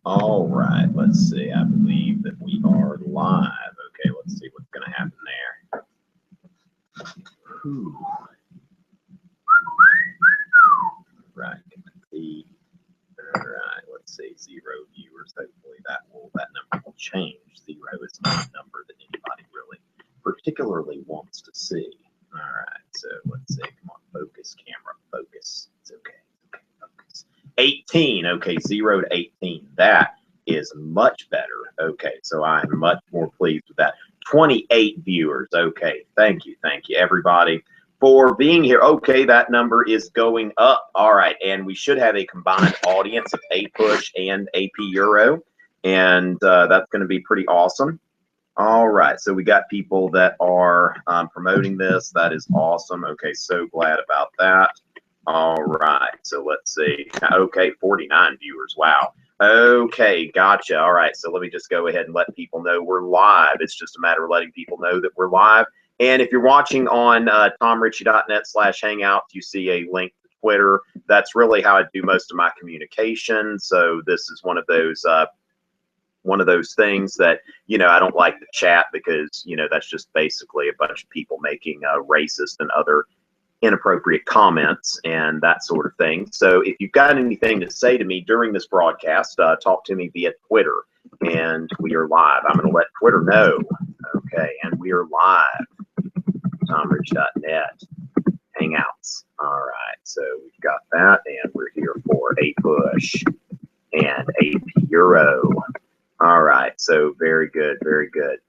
All right, let's see. I believe that we are live. Okay, let's see what's going to happen there. Whew. Right, all right, let's see. 0 viewers. Hopefully that number will change. 0 is not a number that anybody really particularly wants to see. All right, so let's see. Come on, focus, camera, focus. It's okay. Okay, focus. 18. Okay, 0 to 18. That is much better. Okay, so I'm much more pleased with that. 28 viewers. Okay, thank you, everybody, for being here. Okay, that number is going up. All right, and we should have a combined audience of APUSH and AP Euro, and that's going to be pretty awesome. All right, so we got people that are promoting this. That is awesome. Okay, so glad about that. All right, so let's see. Okay, 49 viewers. Wow. Okay, gotcha. All right, so let me just go ahead and let people know we're live. It's just a matter of letting people know that we're live. And if you're watching on tomrichey.net/hangout, you see a link to Twitter. That's really how I do most of my communication. So this is one of those things that, you know, I don't like to chat because, you know, that's just basically a bunch of people making racist and other inappropriate comments and that sort of thing. So if you've got anything to say to me during this broadcast, talk to me via Twitter. And we are live. I'm going to let Twitter know. Okay, and we are live. TomRichey.net Hangouts. All right, so we've got that, and we're here for APUSH and AP Euro. All right, so very good, very good.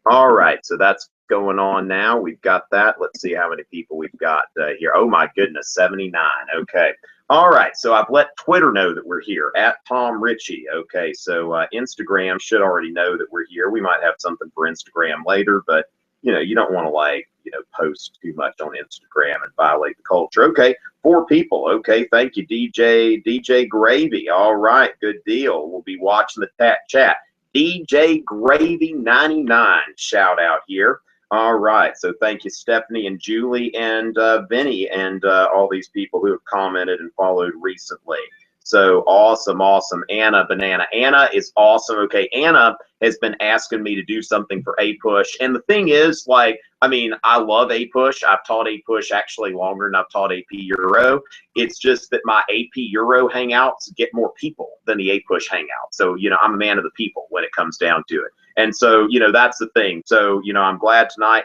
All right, so that's going on now. We've got that. Let's see how many people we've got here. Oh my goodness, 79. Okay. All right, so I've let Twitter know that we're here at Tom Richey. Okay, so Instagram should already know that we're here. We might have something for Instagram later, but you know, you don't want to, like, you know, post too much on Instagram and violate the culture. Okay, 4 people. Okay, thank you, DJ Gravy. All right, good deal. We'll be watching the chat. DJ Gravy 99 shout out here. All right, so thank you, Stephanie and Julie and Vinny and all these people who have commented and followed recently. So awesome, awesome. Anna Banana. Anna is awesome. Okay, Anna has been asking me to do something for APUSH. And the thing is, like, I mean, I love APUSH. I've taught APUSH actually longer than I've taught AP Euro. It's just that my AP Euro Hangouts get more people than the APUSH Hangout. So, you know, I'm a man of the people when it comes down to it. And so, you know, that's the thing. So, you know, I'm glad tonight.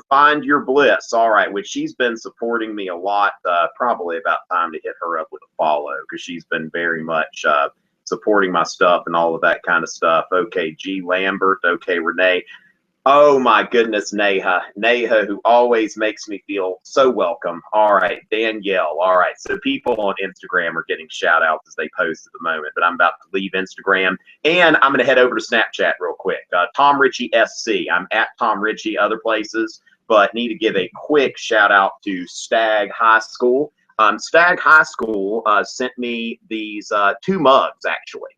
Find Your Bliss. All right, which she's been supporting me a lot. Probably about time to hit her up with a follow because she's been very much supporting my stuff and all of that kind of stuff. Okay, G. Lambert. Okay, Renee. Oh my goodness, Neha, who always makes me feel so welcome. All right, Danielle. All right, so people on Instagram are getting shout outs as they post at the moment, but I'm about to leave Instagram and I'm going to head over to Snapchat real quick. Tom Richey SC. I'm at Tom Richey other places, but need to give a quick shout out to Stag High School. Stag High School sent me these 2 mugs, actually.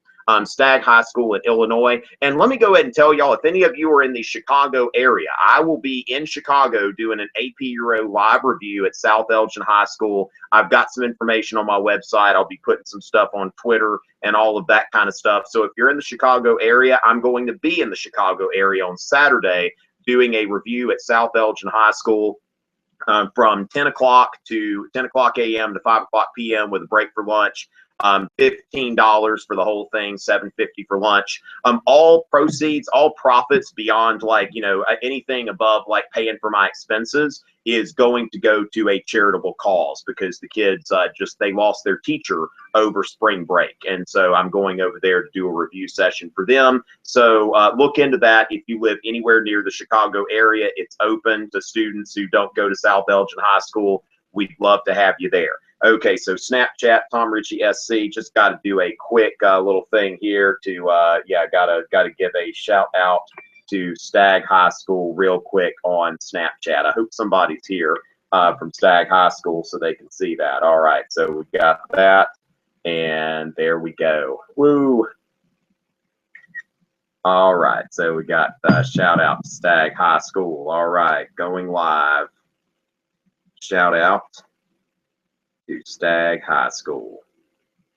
Stag High School in Illinois. And let me go ahead and tell y'all, if any of you are in the Chicago area, I will be in Chicago doing an AP Euro live review at South Elgin High School. I've got some information on my website. I'll be putting some stuff on Twitter and all of that kind of stuff. So if you're in the Chicago area, I'm going to be in the Chicago area on Saturday doing a review at South Elgin High School. From 10 o'clock a.m. to 5 o'clock p.m. with a break for lunch. $15 for the whole thing, $7.50 for lunch. All proceeds, all profits beyond, like, you know, anything above like paying for my expenses is going to go to a charitable cause because the kids they lost their teacher over spring break. And so I'm going over there to do a review session for them. So look into that. If you live anywhere near the Chicago area, it's open to students who don't go to South Elgin High School. We'd love to have you there. Okay, so Snapchat, Tom Richey SC, just got to do a quick little thing here to, gotta give a shout out to Stag High School real quick on Snapchat. I hope somebody's here from Stag High School so they can see that. All right, so we got that, and there we go. Woo! All right, so we got shout out to Stag High School. All right, going live. Shout out to Stag High School.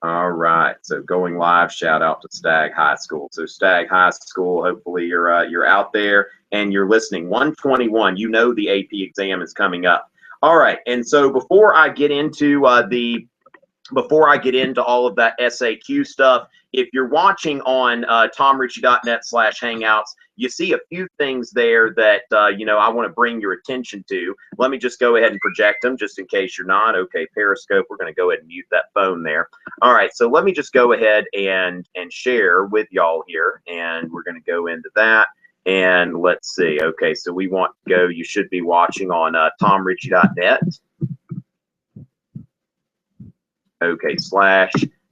All right, so going live, shout out to Stag High School. So Stag High School, hopefully you're out there and you're listening. 121, you know the AP exam is coming up. All right, and so before I get into all of that SAQ stuff, if you're watching on tomrichey.net/hangouts, you see a few things there that I want to bring your attention to. Let me just go ahead and project them just in case you're not. Okay, Periscope, we're going to go ahead and mute that phone there. All right, so let me just go ahead and share with y'all here, and we're going to go into that. And let's see. Okay, so we want to go. You should be watching on tomrichey.net. Okay,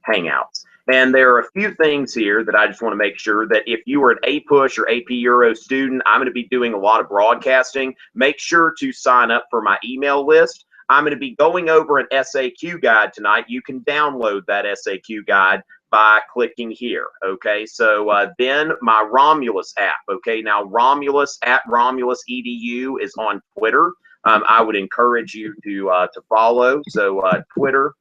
/hangouts. And there are a few things here that I just want to make sure that if you are an APUSH or AP Euro student, I'm going to be doing a lot of broadcasting. Make sure to sign up for my email list. I'm going to be going over an SAQ guide tonight. You can download that SAQ guide by clicking here. Okay, so then my Romulus app. Okay, now Romulus at Romulus EDU is on Twitter. I would encourage you to follow. So Twitter.com.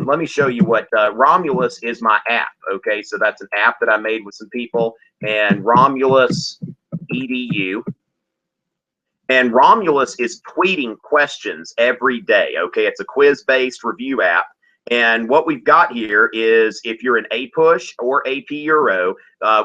Let me show you what Romulus is. My app. Okay, so that's an app that I made with some people, and Romulus EDU. And Romulus is tweeting questions every day. Okay, it's a quiz-based review app. And what we've got here is if you're an APUSH or AP Euro,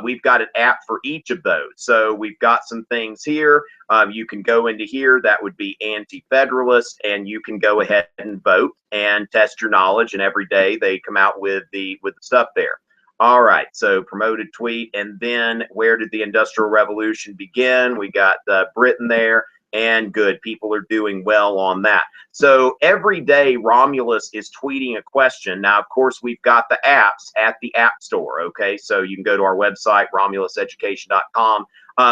we've got an app for each of those. So we've got some things here. You can go into here. That would be anti-federalist, and you can go ahead and vote and test your knowledge. And every day they come out with the stuff there. All right, so promoted tweet, and then where did the Industrial Revolution begin? We got Britain there, and good, people are doing well on that. So every day Romulus is tweeting a question. Now, of course, we've got the apps at the App Store, okay? So you can go to our website, romuluseducation.com,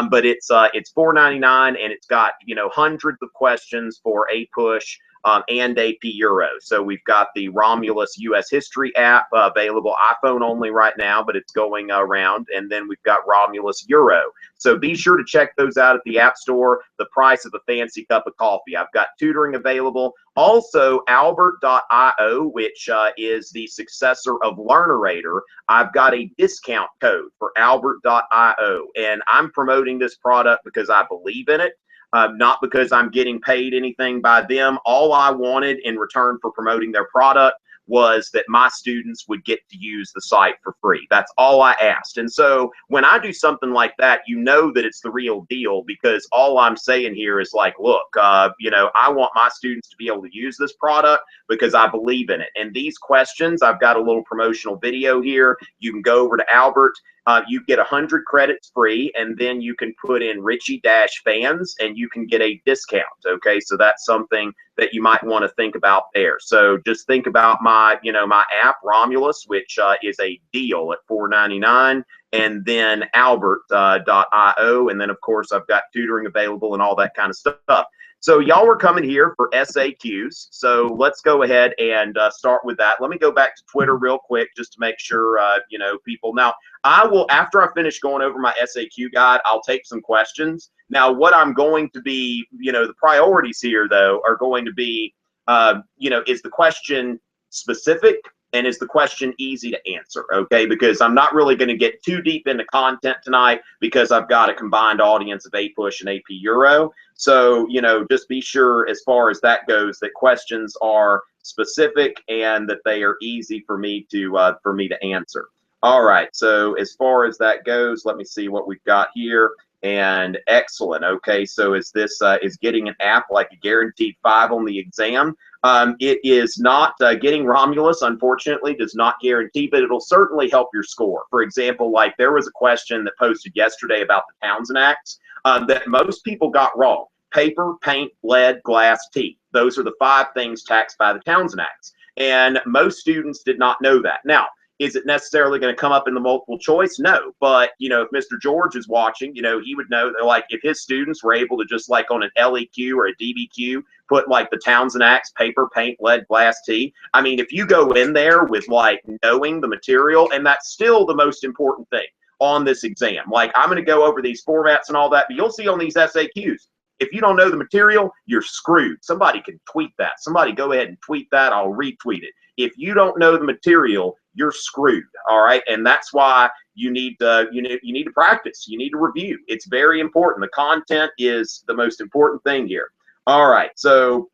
but it's $4.99, and it's got, hundreds of questions for APUSH, and AP Euro. So we've got the Romulus US History app available, iPhone only right now, but it's going around. And then we've got Romulus Euro. So be sure to check those out at the App Store. The price of a fancy cup of coffee. I've got tutoring available. Also, Albert.io, which is the successor of Learnerator. I've got a discount code for Albert.io, and I'm promoting this product because I believe in it. Not because I'm getting paid anything by them. All I wanted in return for promoting their product was that my students would get to use the site for free. That's all I asked. And so when I do something like that, you know that it's the real deal, because all I'm saying here is like, look, I want my students to be able to use this product because I believe in it. And these questions, I've got a little promotional video here. You can go over to Albert. You get 100 credits free, and then you can put in Richey-fans, and you can get a discount. Okay, so that's something that you might want to think about there. So just think about my app Romulus, which is a deal at $4.99, and then Albert.io, and then of course I've got tutoring available and all that kind of stuff. So y'all were coming here for SAQs, so let's go ahead and start with that. Let me go back to Twitter real quick just to make sure people. Now, I will, after I finish going over my SAQ guide, I'll take some questions. Now, what I'm going to be, the priorities here, though, are going to be, is the question specific and is the question easy to answer, okay? Because I'm not really going to get too deep into content tonight because I've got a combined audience of APUSH and AP Euro. So, just be sure as far as that goes that questions are specific and that they are easy for me to answer. All right, so as far as that goes, let me see what we've got here. And excellent. Okay, so is this is getting an app like a guaranteed 5 on the exam? It is not. Getting Romulus, unfortunately, does not guarantee, but it'll certainly help your score. For example, like there was a question that posted yesterday about the Townsend Acts that most people got wrong. Paper, paint, lead, glass, tea. Those are the 5 things taxed by the Townsend Acts. And most students did not know that. Now, is it necessarily going to come up in the multiple choice? No. But, if Mr. George is watching, he would know that, like, if his students were able to just, like, on an LEQ or a DBQ, put, like, the Townsend Acts, paper, paint, lead, glass, tea. I mean, if you go in there with, like, knowing the material, and that's still the most important thing on this exam. Like, I'm going to go over these formats and all that, but you'll see on these SAQs, If you don't know the material, you're screwed. Somebody can tweet that. Somebody go ahead and tweet that. I'll retweet it. If you don't know the material, you're screwed. All right, and that's why you need to practice. You need to review. It's very important. The content is the most important thing here. All right, so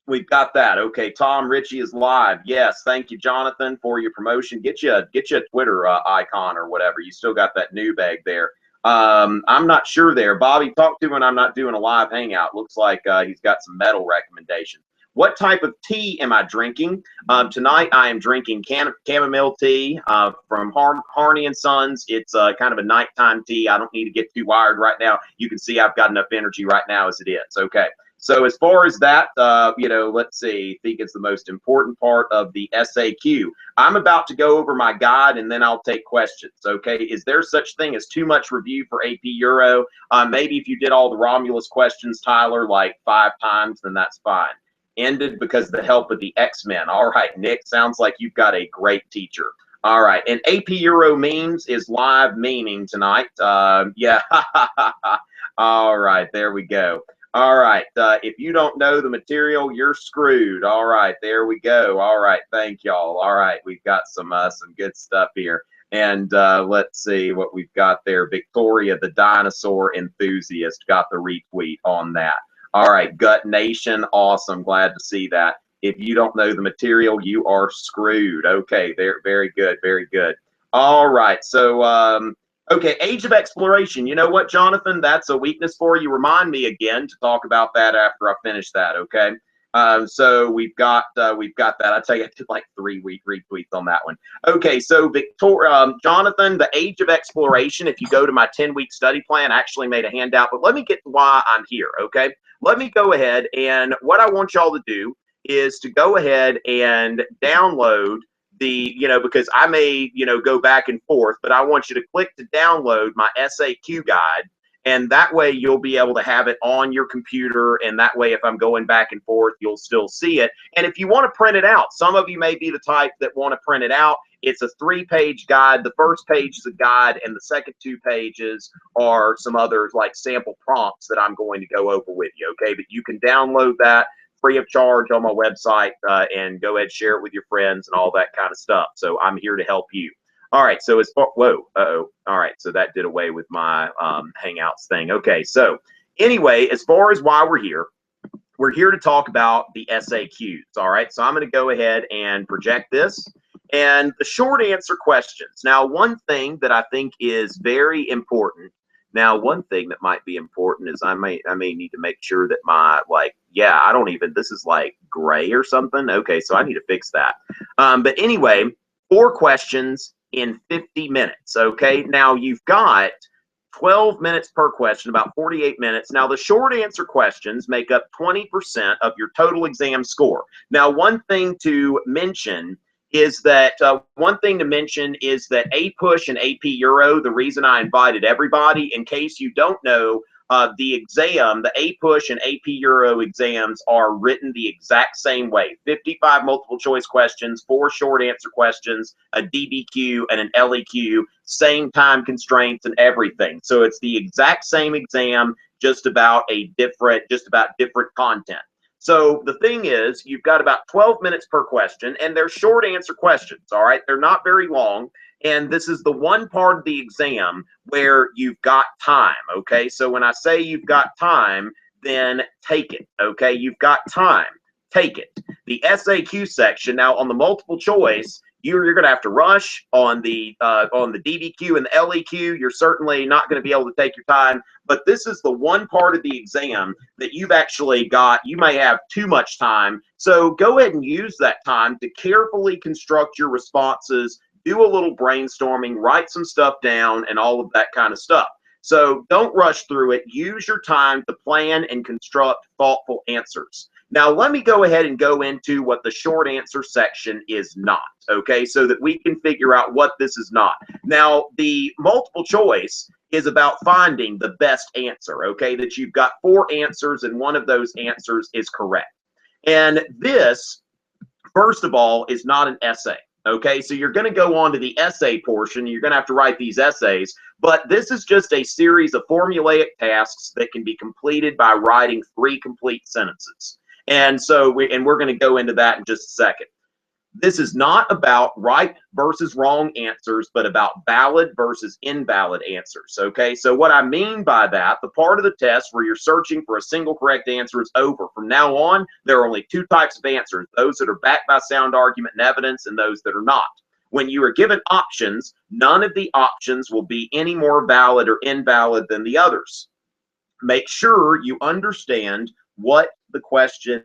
we've got that. Okay, Tom Richey is live. Yes, thank you, Jonathan, for your promotion. Get you a Twitter icon or whatever. You still got that new bag there. I'm not sure there. Bobby, talk to when I'm not doing a live hangout. Looks like he's got some metal recommendations. What type of tea am I drinking? Tonight I am drinking chamomile tea from Harney and Sons. It's kind of a nighttime tea. I don't need to get too wired right now. You can see I've got enough energy right now as it is. Okay. So as far as that, let's see, I think it's the most important part of the SAQ. I'm about to go over my guide and then I'll take questions, okay? Is there such thing as too much review for AP Euro? Maybe if you did all the Romulus questions, Tyler, like 5 times, then that's fine. Ended because of the help of the X-Men. All right, Nick, sounds like you've got a great teacher. All right, and AP Euro memes is live memeing tonight. Yeah, all right, there we go. All right, if you don't know the material, you're screwed. All right, there we go. All right, thank y'all. All right, we've got some good stuff here. And let's see what we've got there. Victoria, the dinosaur enthusiast, got the retweet on that. All right, Gut Nation, awesome. Glad to see that. If you don't know the material, you are screwed. Okay, very good, very good. All right, so okay, Age of Exploration. You know what, Jonathan? That's a weakness for you. Remind me again to talk about that after I finish that, okay? So we've got that. I tell you, I did like 3 retweets on that one. Okay, so Jonathan, the Age of Exploration. If you go to my 10-week study plan, I actually made a handout. But let me get to why I'm here, okay? Let me go ahead, and what I want y'all to do is to go ahead and download the, because I may, go back and forth, but I want you to click to download my SAQ guide, and that way you'll be able to have it on your computer, and that way if I'm going back and forth, you'll still see it. And if you want to print it out, some of you may be the type that want to print it out. It's a 3-page guide. The first page is a guide, and the second 2 pages are some other like sample prompts that I'm going to go over with you, okay? But you can download that free of charge on my website and go ahead, share it with your friends and all that kind of stuff. So I'm here to help you. All right, so as far, whoa, uh-oh. All right, so that did away with my Hangouts thing. Okay, so anyway, as far as why we're here to talk about the SAQs. All right, so I'm going to go ahead and project this. And the short answer questions. Now, one thing that I think is very important. Now, one thing that might be important is I may need to make sure that my, this is like gray or something. Okay, so I need to fix that. But anyway, 4 questions in 50 minutes. Okay, now you've got 12 minutes per question, about 48 minutes. Now, the short answer questions make up 20% of your total exam score. Now, one thing to mention is that APUSH and AP Euro, the reason I invited everybody, in case you don't know, the exam, the APUSH and AP Euro exams are written the exact same way. 55 multiple choice questions, 4 short answer questions, a DBQ and an LEQ, same time constraints and everything. So it's the exact same exam, just about different content. So the thing is, you've got about 12 minutes per question, and they're short answer questions, all right? They're not very long, and this is the one part of the exam where you've got time, okay? So when I say you've got time, then take it, okay? You've got time, take it. The SAQ section, now on the multiple choice, you're going to have to rush on the DBQ and the LEQ. You're certainly not going to be able to take your time, but this is the one part of the exam that you've actually got. You may have too much time, so go ahead and use that time to carefully construct your responses, do a little brainstorming, write some stuff down, and all of that kind of stuff. So don't rush through it. Use your time to plan and construct thoughtful answers. Now, let me go ahead and go into what the short answer section is not, okay, so that we can figure out what this is not. Now, the multiple choice is about finding the best answer, okay, that you've got 4 answers and one of those answers is correct. And this, first of all, is not an essay. Okay, so you're going to go on to the essay portion. You're going to have to write these essays, but this is just a series of formulaic tasks that can be completed by writing 3 complete sentences. And so we're going to go into that in just a second. This is not about right versus wrong answers, but about valid versus invalid answers. Okay, so what I mean by that, the part of the test where you're searching for a single correct answer is over. From now on, there are only 2 types of answers: those that are backed by sound argument and evidence, and those that are not. When you are given options, none of the options will be any more valid or invalid than the others. Make sure you understand what the question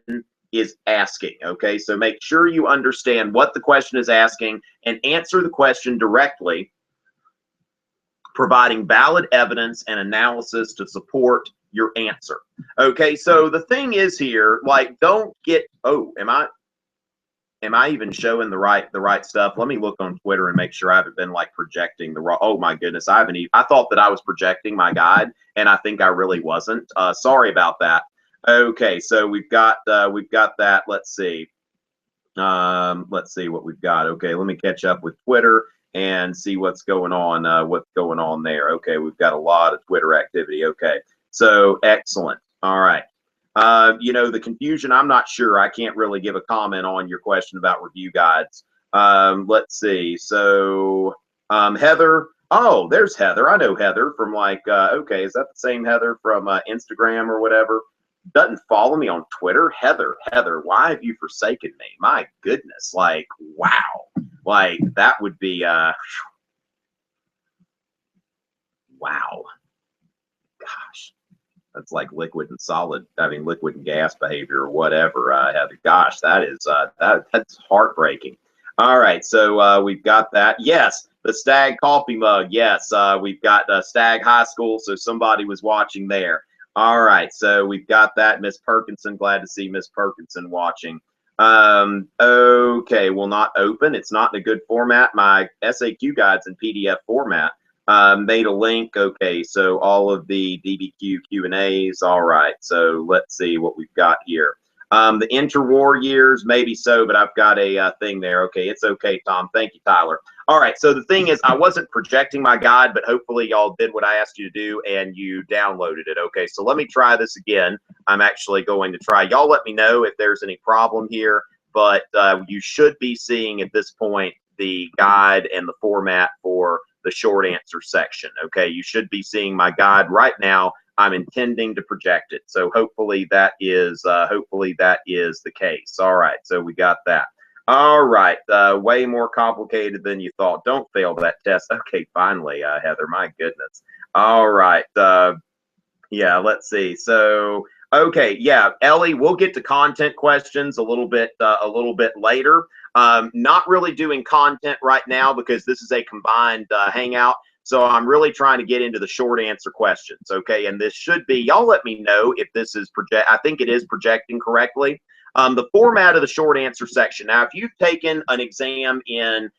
is asking. Okay, so make sure you understand what the question is asking and answer the question directly, providing valid evidence and analysis to support your answer. Okay, so the thing is here, like, don't get, oh, am I even showing the right stuff? Let me look on Twitter and make sure I haven't been like projecting the wrong. Oh my goodness, I haven't even, I thought that I was projecting my guide, and I think I really wasn't. Sorry about that. Okay, so we've got that. Let's see what we've got. Okay, let me catch up with Twitter and see what's going on there. Okay, we've got a lot of Twitter activity. Okay, so excellent. All right. You know, the confusion, I'm not sure. I can't really give a comment on your question about review guides. Let's see. So Heather. Oh, there's Heather. I know Heather from like, okay, is that the same Heather from Instagram or whatever? Doesn't follow me on Twitter. Heather, why have you forsaken me? My goodness, like, wow, like that would be wow, gosh, that's like liquid and solid, I mean liquid and gas behavior or whatever. Heather, gosh, that is that's heartbreaking. All right, so we've got that. Yes, the Stag coffee mug. Yes, we've got Stag High School, so somebody was watching there. All right, so we've got that. Miss Perkinson, glad to see Miss Perkinson watching. Okay, will not open. It's not in a good format. My SAQ guide's in PDF format. Made a link. Okay, so all of the DBQ Q&As. All right, so let's see what we've got here. The interwar years, maybe so, but I've got a thing there. Okay, it's okay, Tom. Thank you, Tyler. All right, so the thing is, I wasn't projecting my guide, but hopefully y'all did what I asked you to do and you downloaded it. Okay, so let me try this again. I'm actually going to try. Y'all let me know if there's any problem here, but you should be seeing at this point the guide and the format for the short answer section. Okay, you should be seeing my guide right now. I'm intending to project it, so hopefully that is the case. All right, so we got that. All right, way more complicated than you thought. Don't fail that test. Okay, finally, Heather, my goodness. All right, yeah, let's see. So, okay, yeah, Ellie, we'll get to content questions a little bit later. Not really doing content right now because this is a combined Hangout. So I'm really trying to get into the short answer questions, okay? And this should be, y'all let me know if this is I think it is projecting correctly. The format of the short answer section. Now, if you've taken an exam in,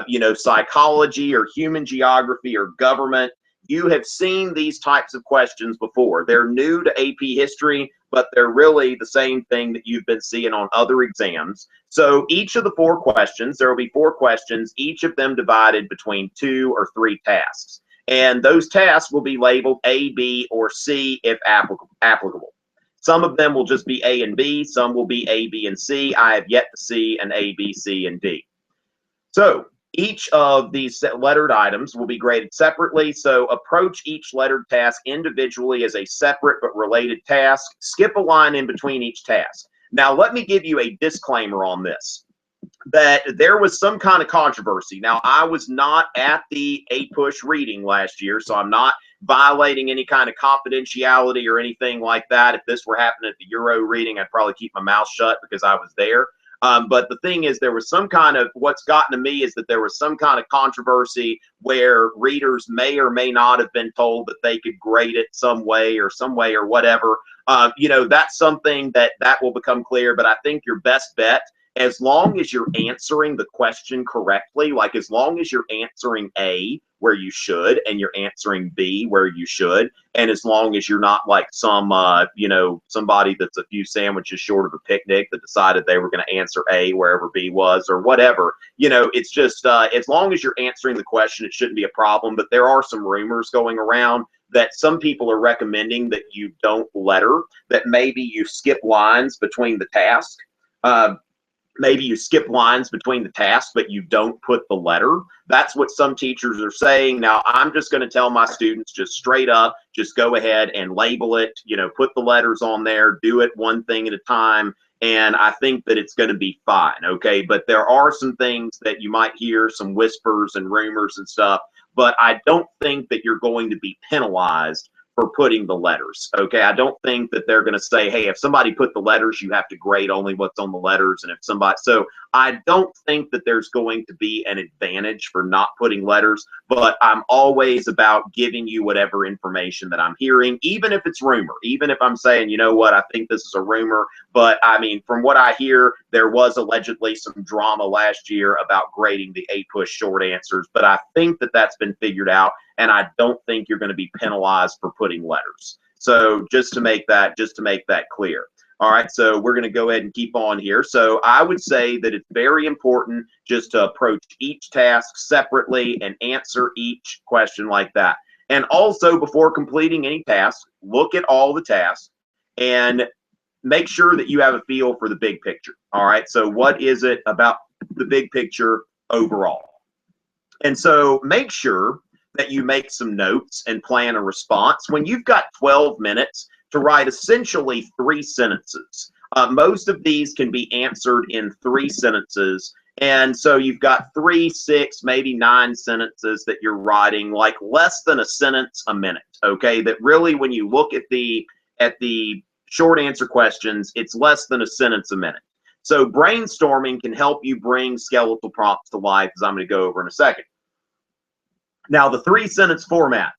you know, psychology or human geography or government, you have seen these types of questions before. They're new to AP History, but they're really the same thing that you've been seeing on other exams. So each of the 4 questions, there will be 4 questions, each of them divided between 2 or 3 tasks. And those tasks will be labeled A, B, or C if applicable. Some of them will just be A and B. Some will be A, B, and C. I have yet to see an A, B, C, and D. So each of these lettered items will be graded separately, so approach each lettered task individually as a separate but related task. Skip a line in between each task. Now, let me give you a disclaimer on this, that there was some kind of controversy. Now, I was not at the APUSH reading last year, so I'm not violating any kind of confidentiality or anything like that. If this were happening at the Euro reading, I'd probably keep my mouth shut because I was there. But the thing is, there was some kind of, what's gotten to me is that there was some kind of controversy where readers may or may not have been told that they could grade it some way or whatever. You know, that's something that will become clear, but I think your best bet as long as you're answering the question correctly, like as long as you're answering A where you should and you're answering B where you should, and as long as you're not like some, you know, somebody that's a few sandwiches short of a picnic that decided they were going to answer A wherever B was or whatever, you know, it's just as long as you're answering the question, it shouldn't be a problem. But there are some rumors going around that some people are recommending that you don't letter, that maybe you skip lines between the tasks. Maybe you skip lines between the tasks, but you don't put the letter. That's what some teachers are saying. Now, I'm just going to tell my students just straight up, just go ahead and label it, you know, put the letters on there, do it one thing at a time. And I think that it's going to be fine. Okay. But there are some things that you might hear, some whispers and rumors and stuff, but I don't think that you're going to be penalized for putting the letters. Okay, I don't think that they're going to say, hey, if somebody put the letters, you have to grade only what's on the letters. And if somebody, so I don't think that there's going to be an advantage for not putting letters, but I'm always about giving you whatever information that I'm hearing, even if it's rumor, even if I'm saying, you know what, I think this is a rumor. But I mean, from what I hear, there was allegedly some drama last year about grading the APUSH short answers, but I think that that's been figured out. And I don't think you're going to be penalized for putting letters. So just to make that clear. All right, so we're going to go ahead and keep on here. So I would say that it's very important just to approach each task separately and answer each question like that. And also, before completing any task, look at all the tasks and make sure that you have a feel for the big picture. All right, so what is it about the big picture overall? And so make sure that you make some notes and plan a response. When you've got 12 minutes to write essentially 3 sentences, most of these can be answered in 3 sentences. And so you've got 3, 6, maybe 9 sentences that you're writing, like less than a sentence a minute. Okay, that really, when you look at the short answer questions, it's less than a sentence a minute. So brainstorming can help you bring skeletal prompts to life, as I'm going to go over in a second. Now, the 3-sentence format.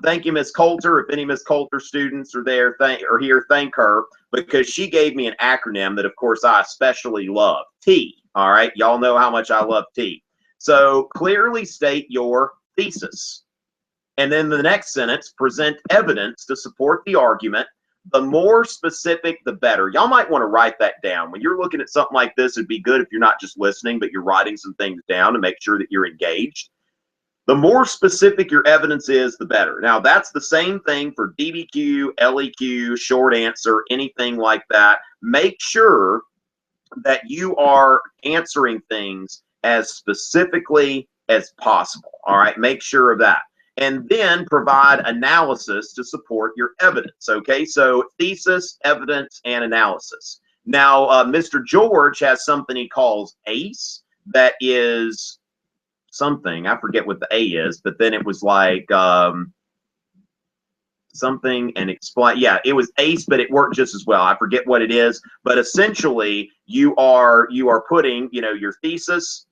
Thank you, Miss Coulter. If any Miss Coulter students are there or here, thank her, because she gave me an acronym that, of course, I especially love. T. All right, y'all know how much I love T. So clearly state your thesis. And then the next sentence, present evidence to support the argument. The more specific, the better. Y'all might want to write that down. When you're looking at something like this, it'd be good if you're not just listening, but you're writing some things down to make sure that you're engaged. The more specific your evidence is, the better. Now, that's the same thing for DBQ, LEQ, short answer, anything like that. Make sure that you are answering things as specifically as possible. All right, make sure of that. And then provide analysis to support your evidence. Okay, so thesis, evidence, and analysis. Now, Mr. George has something he calls ACE that is something, I forget what the A is, but then it was like something and explain. Yeah, it was ACE, but it worked just as well. I forget what it is, but essentially you are putting, you know, your thesis,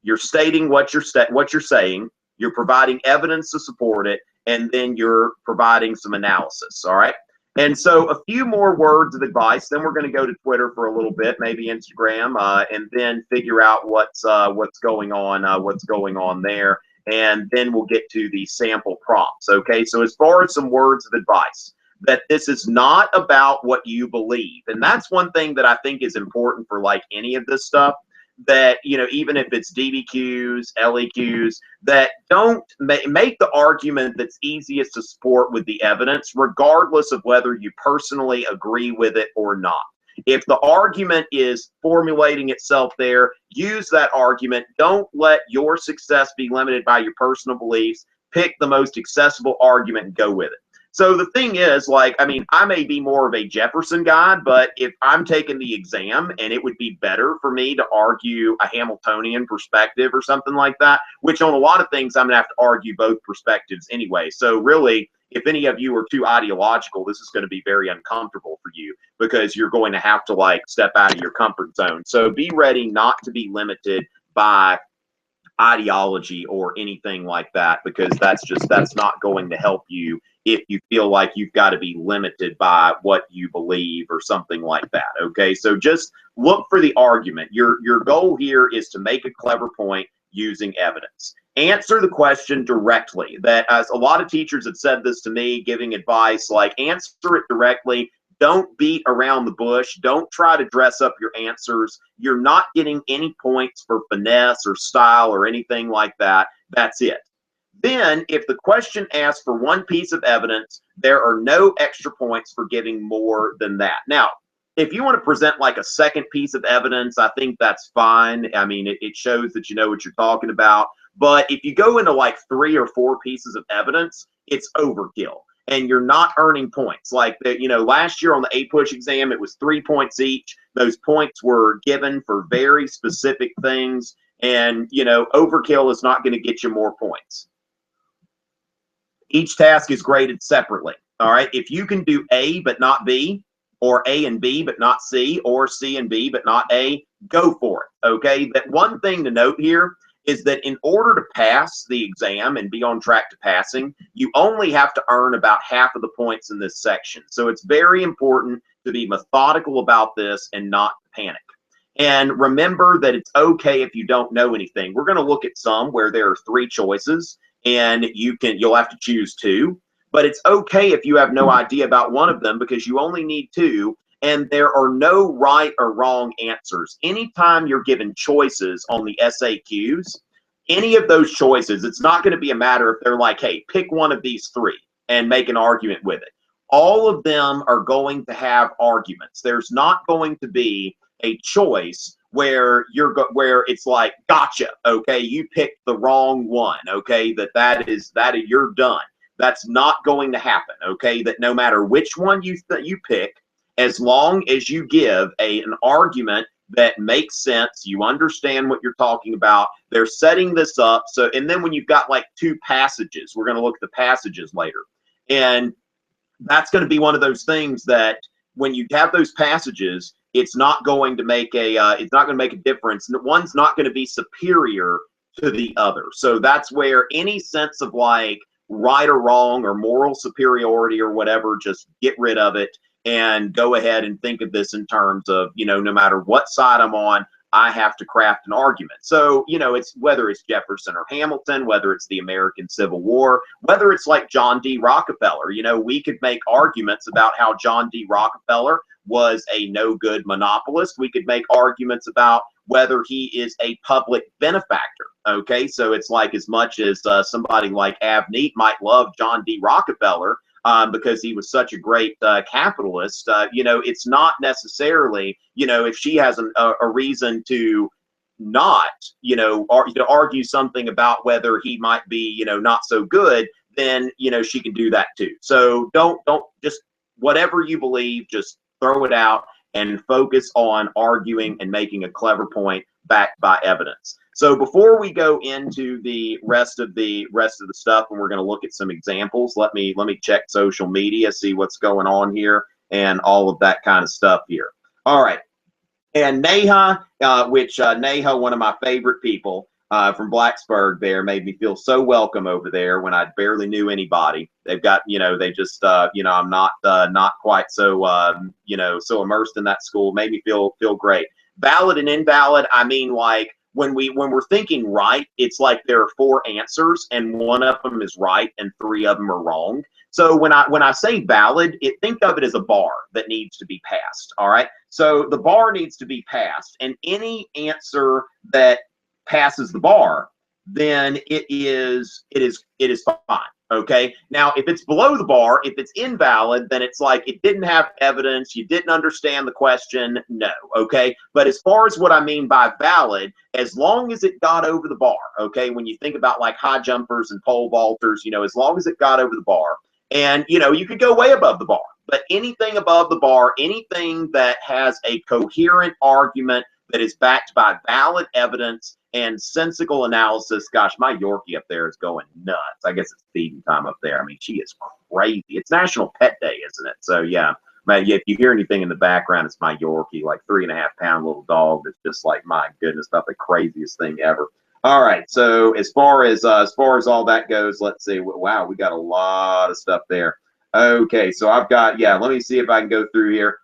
you're stating what you're saying, you're providing evidence to support it, and then you're providing some analysis. All right. And so a few more words of advice, then we're going to go to Twitter for a little bit, maybe Instagram, and then figure out what's going on there. And then we'll get to the sample prompts. Okay, so as far as some words of advice, that this is not about what you believe. And that's one thing that I think is important for like any of this stuff, that, you know, even if it's DBQs, LEQs, that don't make the argument that's easiest to support with the evidence, regardless of whether you personally agree with it or not. If the argument is formulating itself there, use that argument. Don't let your success be limited by your personal beliefs. Pick the most accessible argument and go with it. So the thing is, like, I mean, I may be more of a Jefferson guy, but if I'm taking the exam and it would be better for me to argue a Hamiltonian perspective or something like that, which on a lot of things I'm going to have to argue both perspectives anyway. So really, if any of you are too ideological, this is going to be very uncomfortable for you because you're going to have to like step out of your comfort zone. So be ready not to be limited by ideology or anything like that, because that's not going to help you if you feel like you've got to be limited by what you believe or something like that. Okay, so just look for the argument. Your goal here is to make a clever point using evidence. Answer the question directly. That, as a lot of teachers have said this to me, giving advice, like, answer it directly. Don't beat around the bush. Don't try to dress up your answers. You're not getting any points for finesse or style or anything like that. That's it. Then, if the question asks for one piece of evidence, there are no extra points for giving more than that. Now, if you want to present like a second piece of evidence, I think that's fine. I mean, it shows that you know what you're talking about. But if you go into like 3 or 4 pieces of evidence, it's overkill. And you're not earning points. Like, you know, last year on the APUSH exam, it was 3 points each. Those points were given for very specific things. And, you know, overkill is not going to get you more points. Each task is graded separately. All right. If you can do A but not B, or A and B but not C, or C and B but not A, go for it. Okay. That one thing to note here is that in order to pass the exam and be on track to passing, you only have to earn about half of the points in this section. So it's very important to be methodical about this and not panic. And remember that it's okay if you don't know anything. We're going to look at some where there are 3 choices and you'll have to choose 2. But it's okay if you have no idea about one of them, because you only need 2. And there are no right or wrong answers. Anytime you're given choices on the SAQs, any of those choices, it's not going to be a matter if they're like, hey, pick one of these 3 and make an argument with it. All of them are going to have arguments. There's not going to be a choice where where it's like, gotcha, okay, you picked the wrong one, okay, that you're done. That's not going to happen, okay, that no matter which one you pick, as long as you give an argument that makes sense, you understand what you're talking about, they're setting this up. So, and then when you've got like 2 passages, we're going to look at the passages later. And that's going to be one of those things that when you have those passages, it's not going to make a difference. One's not going to be superior to the other. So that's where any sense of like right or wrong or moral superiority or whatever, just get rid of it and go ahead and think of this in terms of, you know, no matter what side I'm on, I have to craft an argument. So, you know, it's whether it's Jefferson or Hamilton, whether it's the American Civil War, whether it's like John D. Rockefeller, you know, we could make arguments about how John D. Rockefeller was a no-good monopolist. We could make arguments about whether he is a public benefactor. Okay, so it's like, as much as somebody like Avneet might love John D. Rockefeller, because he was such a great capitalist, you know, it's not necessarily, you know, if she has a reason to not, you know, to argue something about whether he might be, you know, not so good, then, you know, she can do that too. So don't just, whatever you believe, just throw it out and focus on arguing and making a clever point backed by evidence. So before we go into the rest of the stuff, and we're going to look at some examples, let me check social media, see what's going on here, and all of that kind of stuff here. All right. And Neha, Neha, one of my favorite people from Blacksburg there, made me feel so welcome over there when I barely knew anybody. They've got, you know, they just, you know, I'm not quite so, you know, so immersed in that school, made me feel great. Valid and invalid, I mean, like, when we're thinking right, it's like there are 4 answers and one of them is right and 3 of them are wrong. So when I say valid, think of it as a bar that needs to be passed. All right. So the bar needs to be passed, and any answer that passes the bar, then it is fine. Okay. Now, if it's below the bar, if it's invalid, then it's like it didn't have evidence, you didn't understand the question. No. Okay. But as far as what I mean by valid, as long as it got over the bar, okay, when you think about like high jumpers and pole vaulters, you know, as long as it got over the bar, and, you know, you could go way above the bar, but anything above the bar, anything that has a coherent argument that is backed by valid evidence and sensical analysis. Gosh, my Yorkie up there is going nuts. I guess it's feeding time up there. I mean, she is crazy. It's National Pet Day, isn't it? So yeah, man, if you hear anything in the background, it's my Yorkie, like 3.5-pound little dog that's just like, my goodness, about the craziest thing ever. All right. So as far as all that goes, let's see. Wow, we got a lot of stuff there. Okay, so I've got, yeah. Let me see if I can go through here.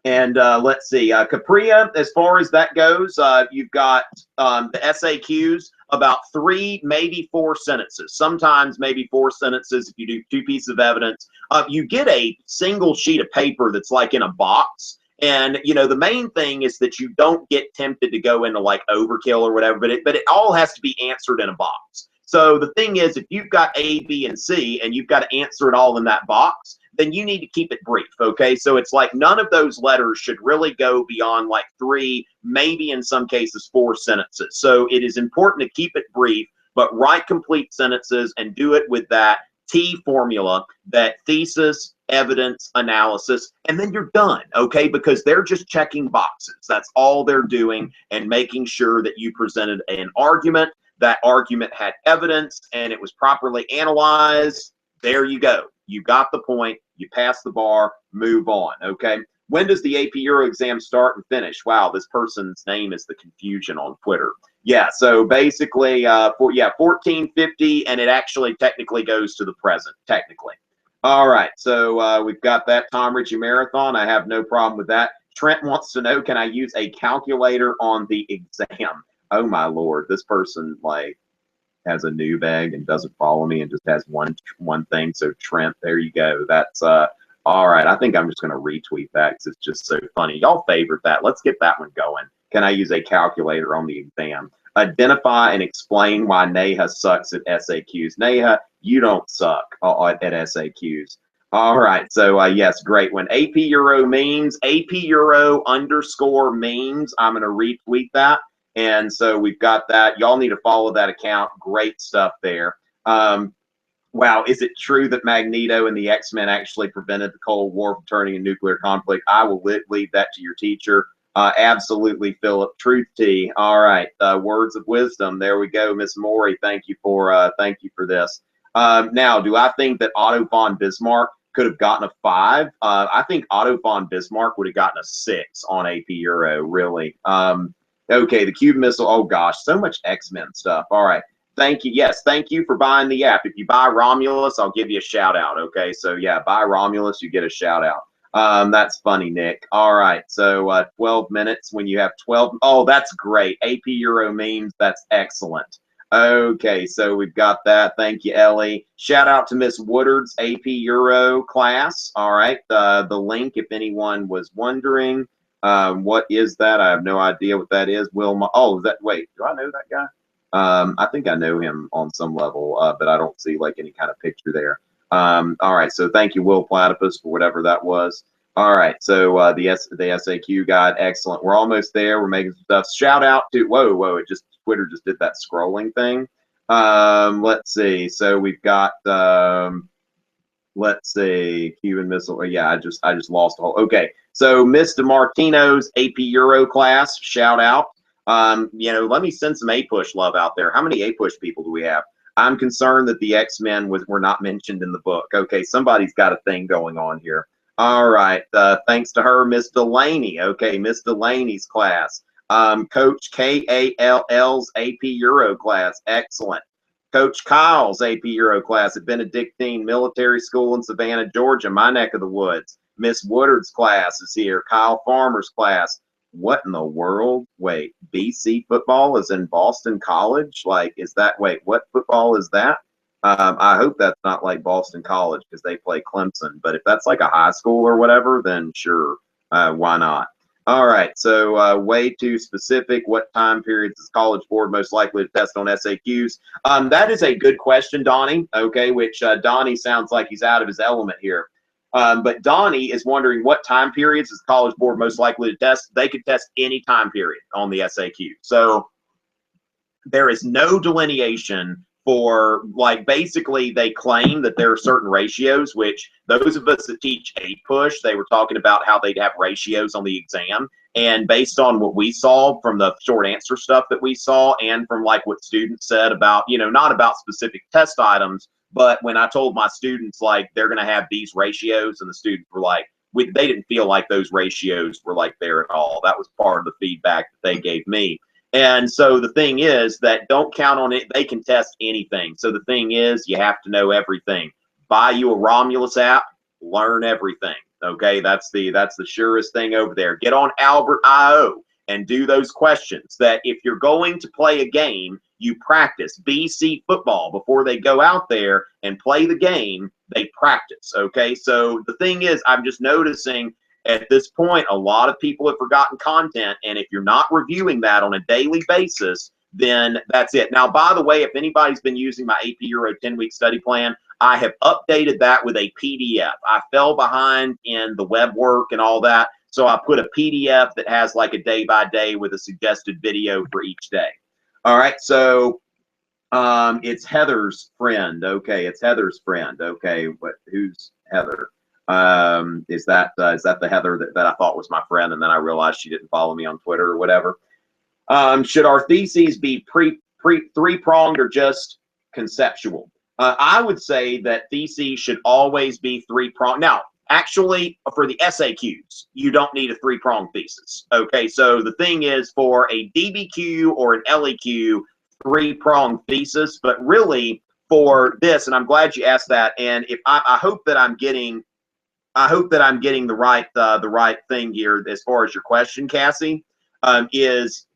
And let's see, Capria, as far as that goes, you've got the SAQs, about 3, maybe 4 sentences, sometimes maybe 4 sentences if you do 2 pieces of evidence. You get a single sheet of paper that's like in a box. And, you know, the main thing is that you don't get tempted to go into like overkill or whatever, but it all has to be answered in a box. So the thing is, if you've got A, B, and C, and you've got to answer it all in that box, then you need to keep it brief, okay? So it's like none of those letters should really go beyond like 3, maybe in some cases 4 sentences. So it is important to keep it brief, but write complete sentences and do it with that T formula, that thesis, evidence, analysis, and then you're done, okay? Because they're just checking boxes. That's all they're doing, and making sure that you presented an argument, that argument had evidence, and it was properly analyzed. There you go. You got the point. You pass the bar. Move on. Okay. When does the AP Euro exam start and finish? Wow, this person's name is the confusion on Twitter. Yeah. So basically, 1450, and it actually technically goes to the present. Technically. All right. So we've got that Tom Richey marathon. I have no problem with that. Trent wants to know, can I use a calculator on the exam? Oh my Lord, this person like has a new bag and doesn't follow me and just has one thing. So Trent, there you go. That's all right. I think I'm just going to retweet that because it's just so funny. Y'all favorite that. Let's get that one going. Can I use a calculator on the exam? Identify and explain why Neha sucks at SAQs. Neha, you don't suck at SAQs. All right. So yes, great. When AP Euro memes, AP Euro _ memes, I'm going to retweet that. And so we've got that. Y'all need to follow that account. Great stuff there. Wow, is it true that Magneto and the X-Men actually prevented the Cold War from turning into nuclear conflict? I will leave that to your teacher. Absolutely, Philip. Truth T. All right, words of wisdom. There we go, Miss Maury. Thank you for this. Now, do I think that Otto von Bismarck could have gotten a 5? I think Otto von Bismarck would have gotten a 6 on AP Euro. Really. Okay, the Cube Missile. Oh gosh, so much X-Men stuff. All right. Thank you. Yes, thank you for buying the app. If you buy Romulus, I'll give you a shout out. Okay, so yeah, buy Romulus, you get a shout out. That's funny, Nick. All right, so 12 minutes when you have 12. Oh, that's great. AP Euro memes. That's excellent. Okay, so we've got that. Thank you, Ellie. Shout out to Miss Woodard's AP Euro class. All right, the link, if anyone was wondering. What is that? I have no idea what that is. Wilma. Oh, wait, do I know that guy? I think I know him on some level, but I don't see like any kind of picture there. All right, so thank you, Will Platypus, for whatever that was. All right, so the SAQ guide, excellent. We're almost there. We're making some stuff. Shout out to whoa! Twitter just did that scrolling thing. Let's see. So we've got let's see, Cuban Missile. Oh, yeah, I just lost the whole. Okay, so Miss DeMartino's AP Euro class, shout out. You know, let me send some APUSH love out there. How many APUSH people do we have? I'm concerned that the X-Men were not mentioned in the book. Okay, somebody's got a thing going on here. All right, thanks to her, Miss Delaney. Okay, Miss Delaney's class. Coach KALL's AP Euro class, excellent. Coach Kyle's AP Euro class at Benedictine Military School in Savannah, Georgia, my neck of the woods. Miss Woodard's class is here. Kyle Farmer's class. What in the world? Wait, BC football is in Boston College? Like, is that, wait, what football is that? I hope that's not like Boston College because they play Clemson. But if that's like a high school or whatever, then sure, why not? All right, so way too specific. What time periods is College Board most likely to test on SAQs? That is a good question, Donnie. Okay, which Donnie sounds like he's out of his element here. But Donnie is wondering what time periods is College Board most likely to test. They could test any time period on the SAQ. So there is no delineation for, like, basically they claim that there are certain ratios, which those of us that teach APUSH, they were talking about how they'd have ratios on the exam. And based on what we saw from the short answer stuff that we saw, and from like what students said about, you know, not about specific test items, but when I told my students like they're going to have these ratios, and the students were like, they didn't feel like those ratios were like there at all. That was part of the feedback that they gave me. And so the thing is that don't count on it. They can test anything. So the thing is, you have to know everything. Buy you a Romulus app, learn everything. Okay, that's the surest thing over there. Get on Albert.io and do those questions that if you're going to play a game, you practice. BC football before they go out there and play the game, they practice. Okay, so the thing is, I'm just noticing at this point, a lot of people have forgotten content, and if you're not reviewing that on a daily basis, then that's it. Now, by the way, if anybody's been using my AP Euro 10-week study plan, I have updated that with a PDF. I fell behind in the web work and all that, so I put a PDF that has like a day-by-day with a suggested video for each day. All right, so it's Heather's friend. Okay, it's Heather's friend. Okay, who's Heather? Is that the Heather that I thought was my friend, and then I realized she didn't follow me on Twitter or whatever? Should our theses be three-pronged or just conceptual? I would say that theses should always be three-pronged. Now, actually, for the SAQs, you don't need a three-pronged thesis. Okay, so the thing is, for a DBQ or an LEQ, three-pronged thesis, but really for this, and I'm glad you asked that, and if I hope that I'm getting the right thing here as far as your question, Cassie, is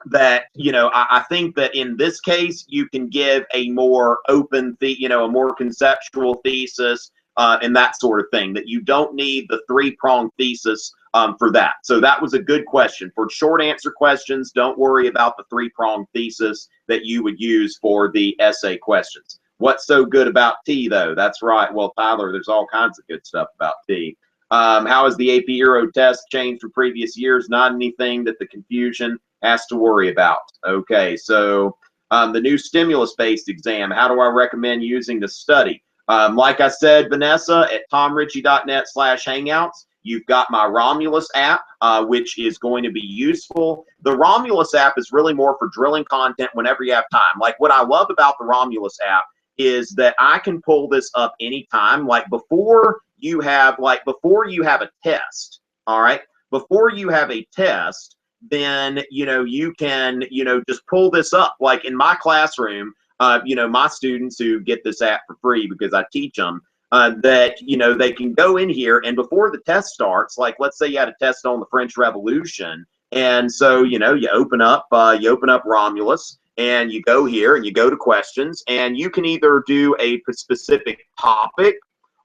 that, I think that in this case you can give a more open, a more conceptual thesis and that sort of thing, that you don't need the three-pronged thesis for that. So that was a good question. For short answer questions, don't worry about the three-pronged thesis that you would use for the essay questions. What's so good about T, though? That's right. Well, Tyler, there's all kinds of good stuff about T. How has the AP Euro test changed from previous years? Not anything that the confusion has to worry about. Okay, so the new stimulus-based exam, how do I recommend using to study? Like I said, Vanessa, at tomrichey.net/hangouts, you've got my Romulus app, which is going to be useful. The Romulus app is really more for drilling content whenever you have time. Like, what I love about the Romulus app is that I can pull this up anytime. Like before you have a test, all right? Before you have a test, then you can just pull this up. Like in my classroom, my students who get this app for free because I teach them, that they can go in here, and before the test starts, like let's say you had a test on the French Revolution, and so you open up Romulus, and you go here and you go to questions, and you can either do a specific topic,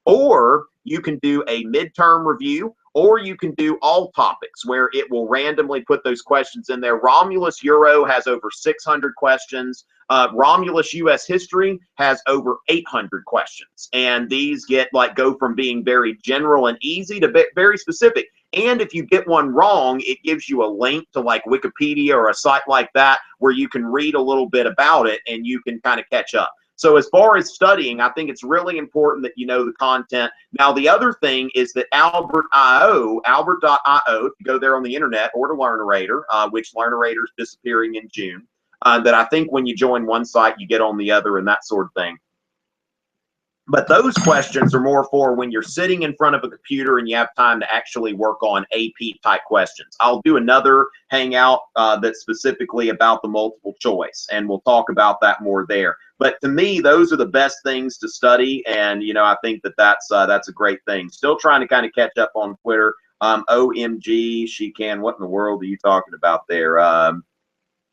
or you can do a midterm review, or you can do all topics where it will randomly put those questions in there. Romulus Euro has over 600 questions. Romulus US History has over 800 questions. And these go from being very general and easy to very specific. And if you get one wrong, it gives you a link to like Wikipedia or a site like that where you can read a little bit about it and you can kind of catch up. So as far as studying, I think it's really important that you know the content. Now, the other thing is that Albert.io, if you go there on the internet, or to Learnerator, which Learnerator is disappearing in June, that I think when you join one site, you get on the other and that sort of thing. But those questions are more for when you're sitting in front of a computer and you have time to actually work on AP type questions. I'll do another Hangout that's specifically about the multiple choice, and we'll talk about that more there. But to me, those are the best things to study, and I think that that's a great thing. Still trying to kind of catch up on Twitter. OMG, she can. What in the world are you talking about there?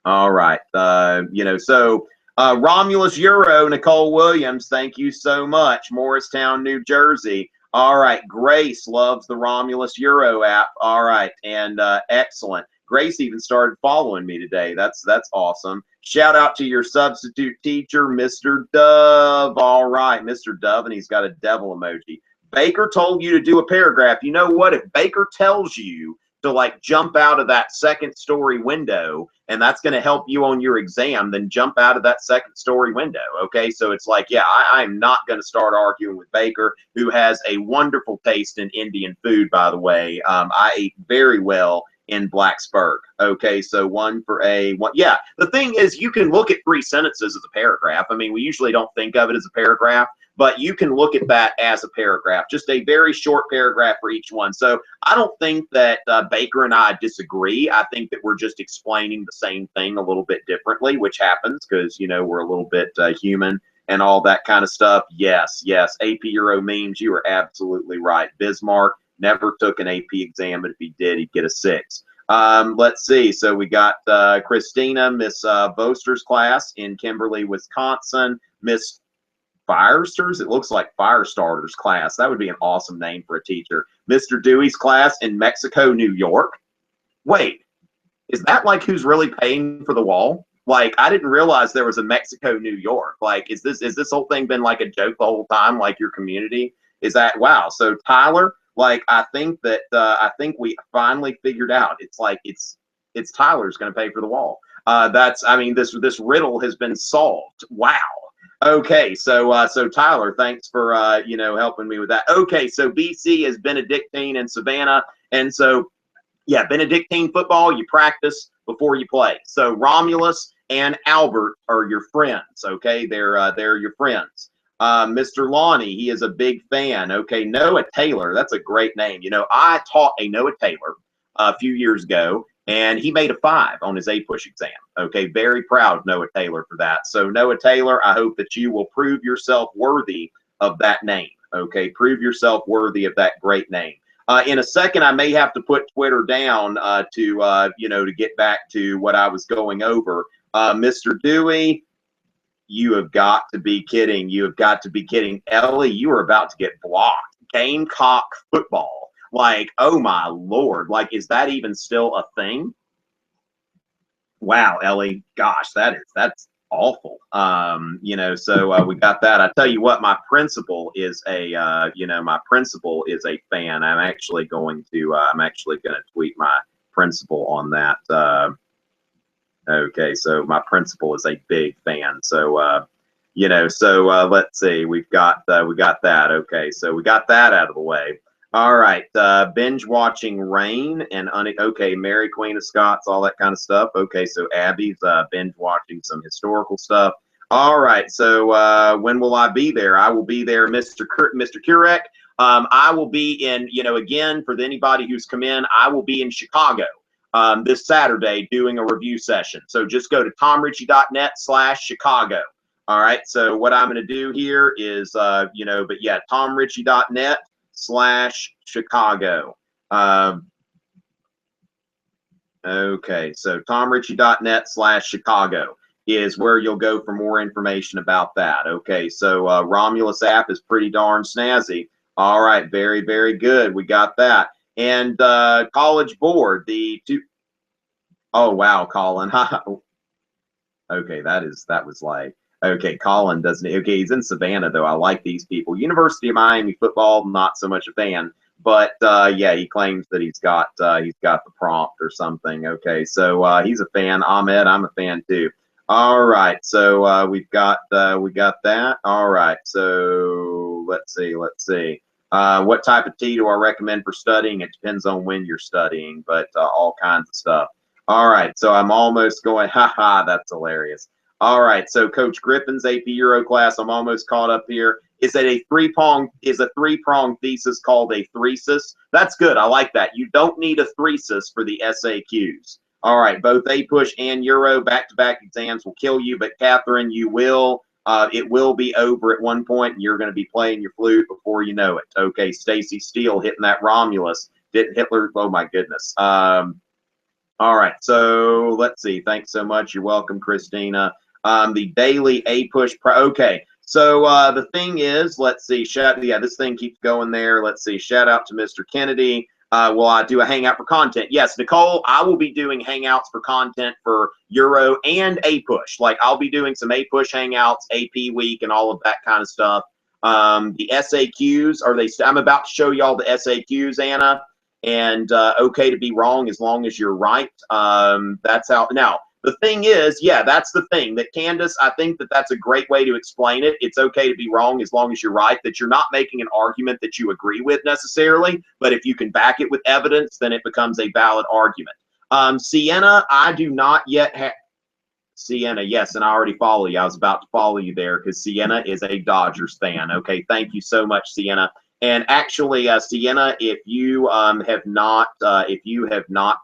All right, so. Romulus Euro, Nicole Williams, thank you so much. Morristown, New Jersey. All right, Grace loves the Romulus Euro app. All right, and excellent. Grace even started following me today. That's awesome. Shout out to your substitute teacher, Mr. Dove. All right, Mr. Dove, and he's got a devil emoji. Baker told you to do a paragraph. You know what? If Baker tells you to like jump out of that second story window, and that's going to help you on your exam, then jump out of that second story window. Okay, so it's like, yeah, I'm not going to start arguing with Baker, who has a wonderful taste in Indian food, by the way. I ate very well in Blacksburg. Okay, so one for A. Yeah, the thing is, you can look at 3 sentences as a paragraph. I mean, we usually don't think of it as a paragraph, but you can look at that as a paragraph, just a very short paragraph for each one. So I don't think that Baker and I disagree. I think that we're just explaining the same thing a little bit differently, which happens because, you know, we're a little bit human and all that kind of stuff. Yes, yes, AP Euro memes, you are absolutely right. Bismarck never took an AP exam, but if he did, he'd get a 6. Let's see. So we got Christina, Miss Boaster's class in Kimberly, Wisconsin. Miss Firesters, it looks like Firestarters class. That would be an awesome name for a teacher. Mr. Dewey's class in Mexico, New York. Wait, is that like who's really paying for the wall? Like, I didn't realize there was a Mexico, New York. Like, is this whole thing been like a joke the whole time? Like your community? Is that wow? So Tyler, like, I think we finally figured out. It's like it's Tyler's going to pay for the wall. I mean, this riddle has been solved. Wow. Okay, so Tyler, thanks for you know, helping me with that. Okay, so BC is Benedictine and Savannah, and so yeah, Benedictine football, you practice before you play. So Romulus and Albert are your friends. Okay, they're your friends. Mr. Lonnie, he is a big fan. Okay, Noah Taylor, that's a great name. You know, I taught a Noah Taylor a few years ago, and he made a 5 on his APUSH exam. Okay, very proud of Noah Taylor for that. So Noah Taylor, I hope that you will prove yourself worthy of that name. Okay, prove yourself worthy of that great name. In a second, I may have to put Twitter down to you know, to get back to what I was going over. Mr. Dewey, you have got to be kidding. You have got to be kidding. Ellie, you are about to get blocked. Gamecock football. Like, oh my Lord. Like, is that even still a thing? Wow, Ellie. Gosh, that's awful. You know, so we got that. I tell you what, my principal is a you know, my principal is a fan. I'm actually going to tweet my principal on that. Okay, so my principal is a big fan. So you know, so let's see, we got that. Okay, so we got that out of the way. All right, binge watching Rain and okay, Mary Queen of Scots, all that kind of stuff. Okay, so Abby's binge watching some historical stuff. All right, so when will I be there? I will be there, Mr. Kurek. I will be in, you know, again, for anybody who's come in, I will be in Chicago this Saturday doing a review session. So just go to tomrichey.net/Chicago. All right, so what I'm going to do here is, you know, but yeah, tomrichey.net/Chicago. Okay, so tomrichey.net/Chicago is where you'll go for more information about that. Okay, so Romulus app is pretty darn snazzy. All right, very, very good. We got that. And College Board, the two. Oh, wow, Colin. Okay, that was like. Okay, Colin doesn't. Okay, he's in Savannah though. I like these people. University of Miami football, not so much a fan. But yeah, he claims that he's got the prompt or something. Okay, so he's a fan. Ahmed, I'm a fan too. All right, so we got that. All right, so let's see. What type of tea do I recommend for studying? It depends on when you're studying, but all kinds of stuff. All right, so I'm almost going. Haha, that's hilarious. All right, so Coach Griffin's AP Euro class, I'm almost caught up here. Is a three-pronged thesis called a thesis? That's good. I like that. You don't need a thesis for the SAQs. All right, both APUSH and Euro back-to-back exams will kill you, but Catherine, you will. It will be over at one point, and you're going to be playing your flute before you know it. Okay, Stacy Steele hitting that Romulus. Didn't Hitler? Oh my goodness. All right, so let's see. Thanks so much. You're welcome, Christina. The daily APUSH. Okay, so the thing is, let's see. Yeah, this thing keeps going there. Let's see. Shout out to Mr. Kennedy. Will I do a hangout for content? Yes, Nicole, I will be doing hangouts for content for Euro and APUSH. Like, I'll be doing some APUSH hangouts, AP week, and all of that kind of stuff. The SAQs, I'm about to show you all the SAQs, Anna, and okay to be wrong as long as you're right. That's how. Now, the thing is, yeah, that's the thing. That Candace, I think that's a great way to explain it. It's okay to be wrong as long as you're right, that you're not making an argument that you agree with necessarily, but if you can back it with evidence, then it becomes a valid argument. Sienna, I do not yet have. Sienna, yes, and I already follow you. I was about to follow you there because Sienna is a Dodgers fan. Okay, thank you so much, Sienna. And actually, Sienna, if you have not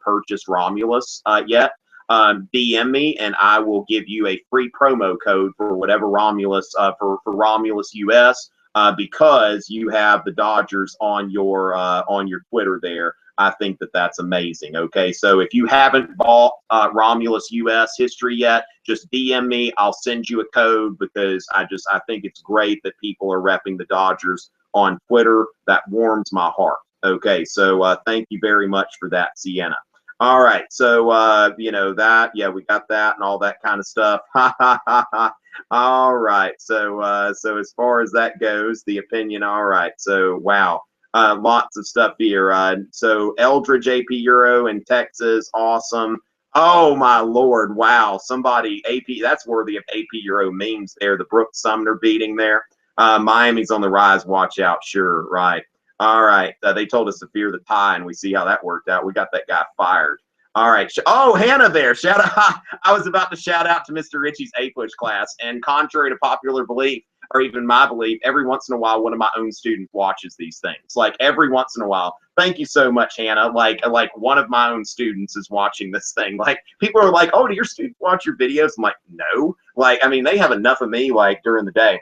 purchased Romulus yet, DM me and I will give you a free promo code for whatever Romulus for Romulus US because you have the Dodgers on your Twitter there. I think that that's amazing. Okay, so if you haven't bought Romulus US history yet, just DM me. I'll send you a code because I think it's great that people are repping the Dodgers on Twitter. That warms my heart. Okay, so thank you very much for that, Sienna. All right, so you know that, yeah, we got that and all that kind of stuff. Ha ha ha ha. All right, so so as far as that goes, the opinion. All right, so wow. Lots of stuff here. So Eldridge AP Euro in Texas, awesome. Oh my Lord, wow! Somebody AP, that's worthy of AP Euro memes there. The Brooks Sumner beating there. Miami's on the rise. Watch out. Sure, right. All right. They told us to fear the tie, and we see how that worked out. We got that guy fired. All right. Oh, Hannah there. Shout out. I was about to shout out to Mr. Richey's APUSH class, and contrary to popular belief, or even my belief, every once in a while, one of my own students watches these things. Like every once in a while. Thank you so much, Hannah. Like one of my own students is watching this thing. Like people are like, "Oh, do your students watch your videos?" I'm like, "No." Like I mean, they have enough of me like during the day.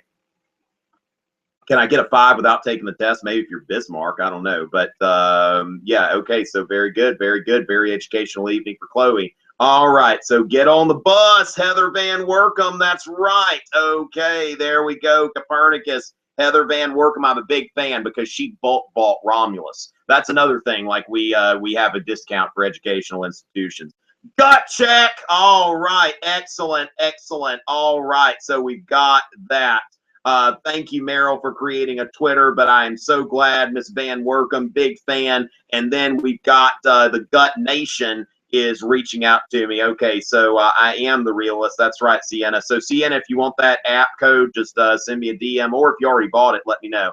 Can I get a 5 without taking the test? Maybe if you're Bismarck, I don't know. But yeah, okay. So very good, very good, very educational evening for Chloe. All right, so get on the bus, Heather Van Workum. That's right. Okay, there we go. Copernicus, Heather Van Workum. I'm a big fan because she bulk bought Romulus. That's another thing. Like we have a discount for educational institutions. Gut check. All right, excellent, excellent. All right, so we've got that. Thank you, Meryl, for creating a Twitter, but I am so glad, Miss Van Workum, big fan. And then we've got the Gut Nation is reaching out to me. Okay, so I am the realist. That's right, Sienna. So, Sienna, if you want that app code, just send me a DM, or if you already bought it, let me know.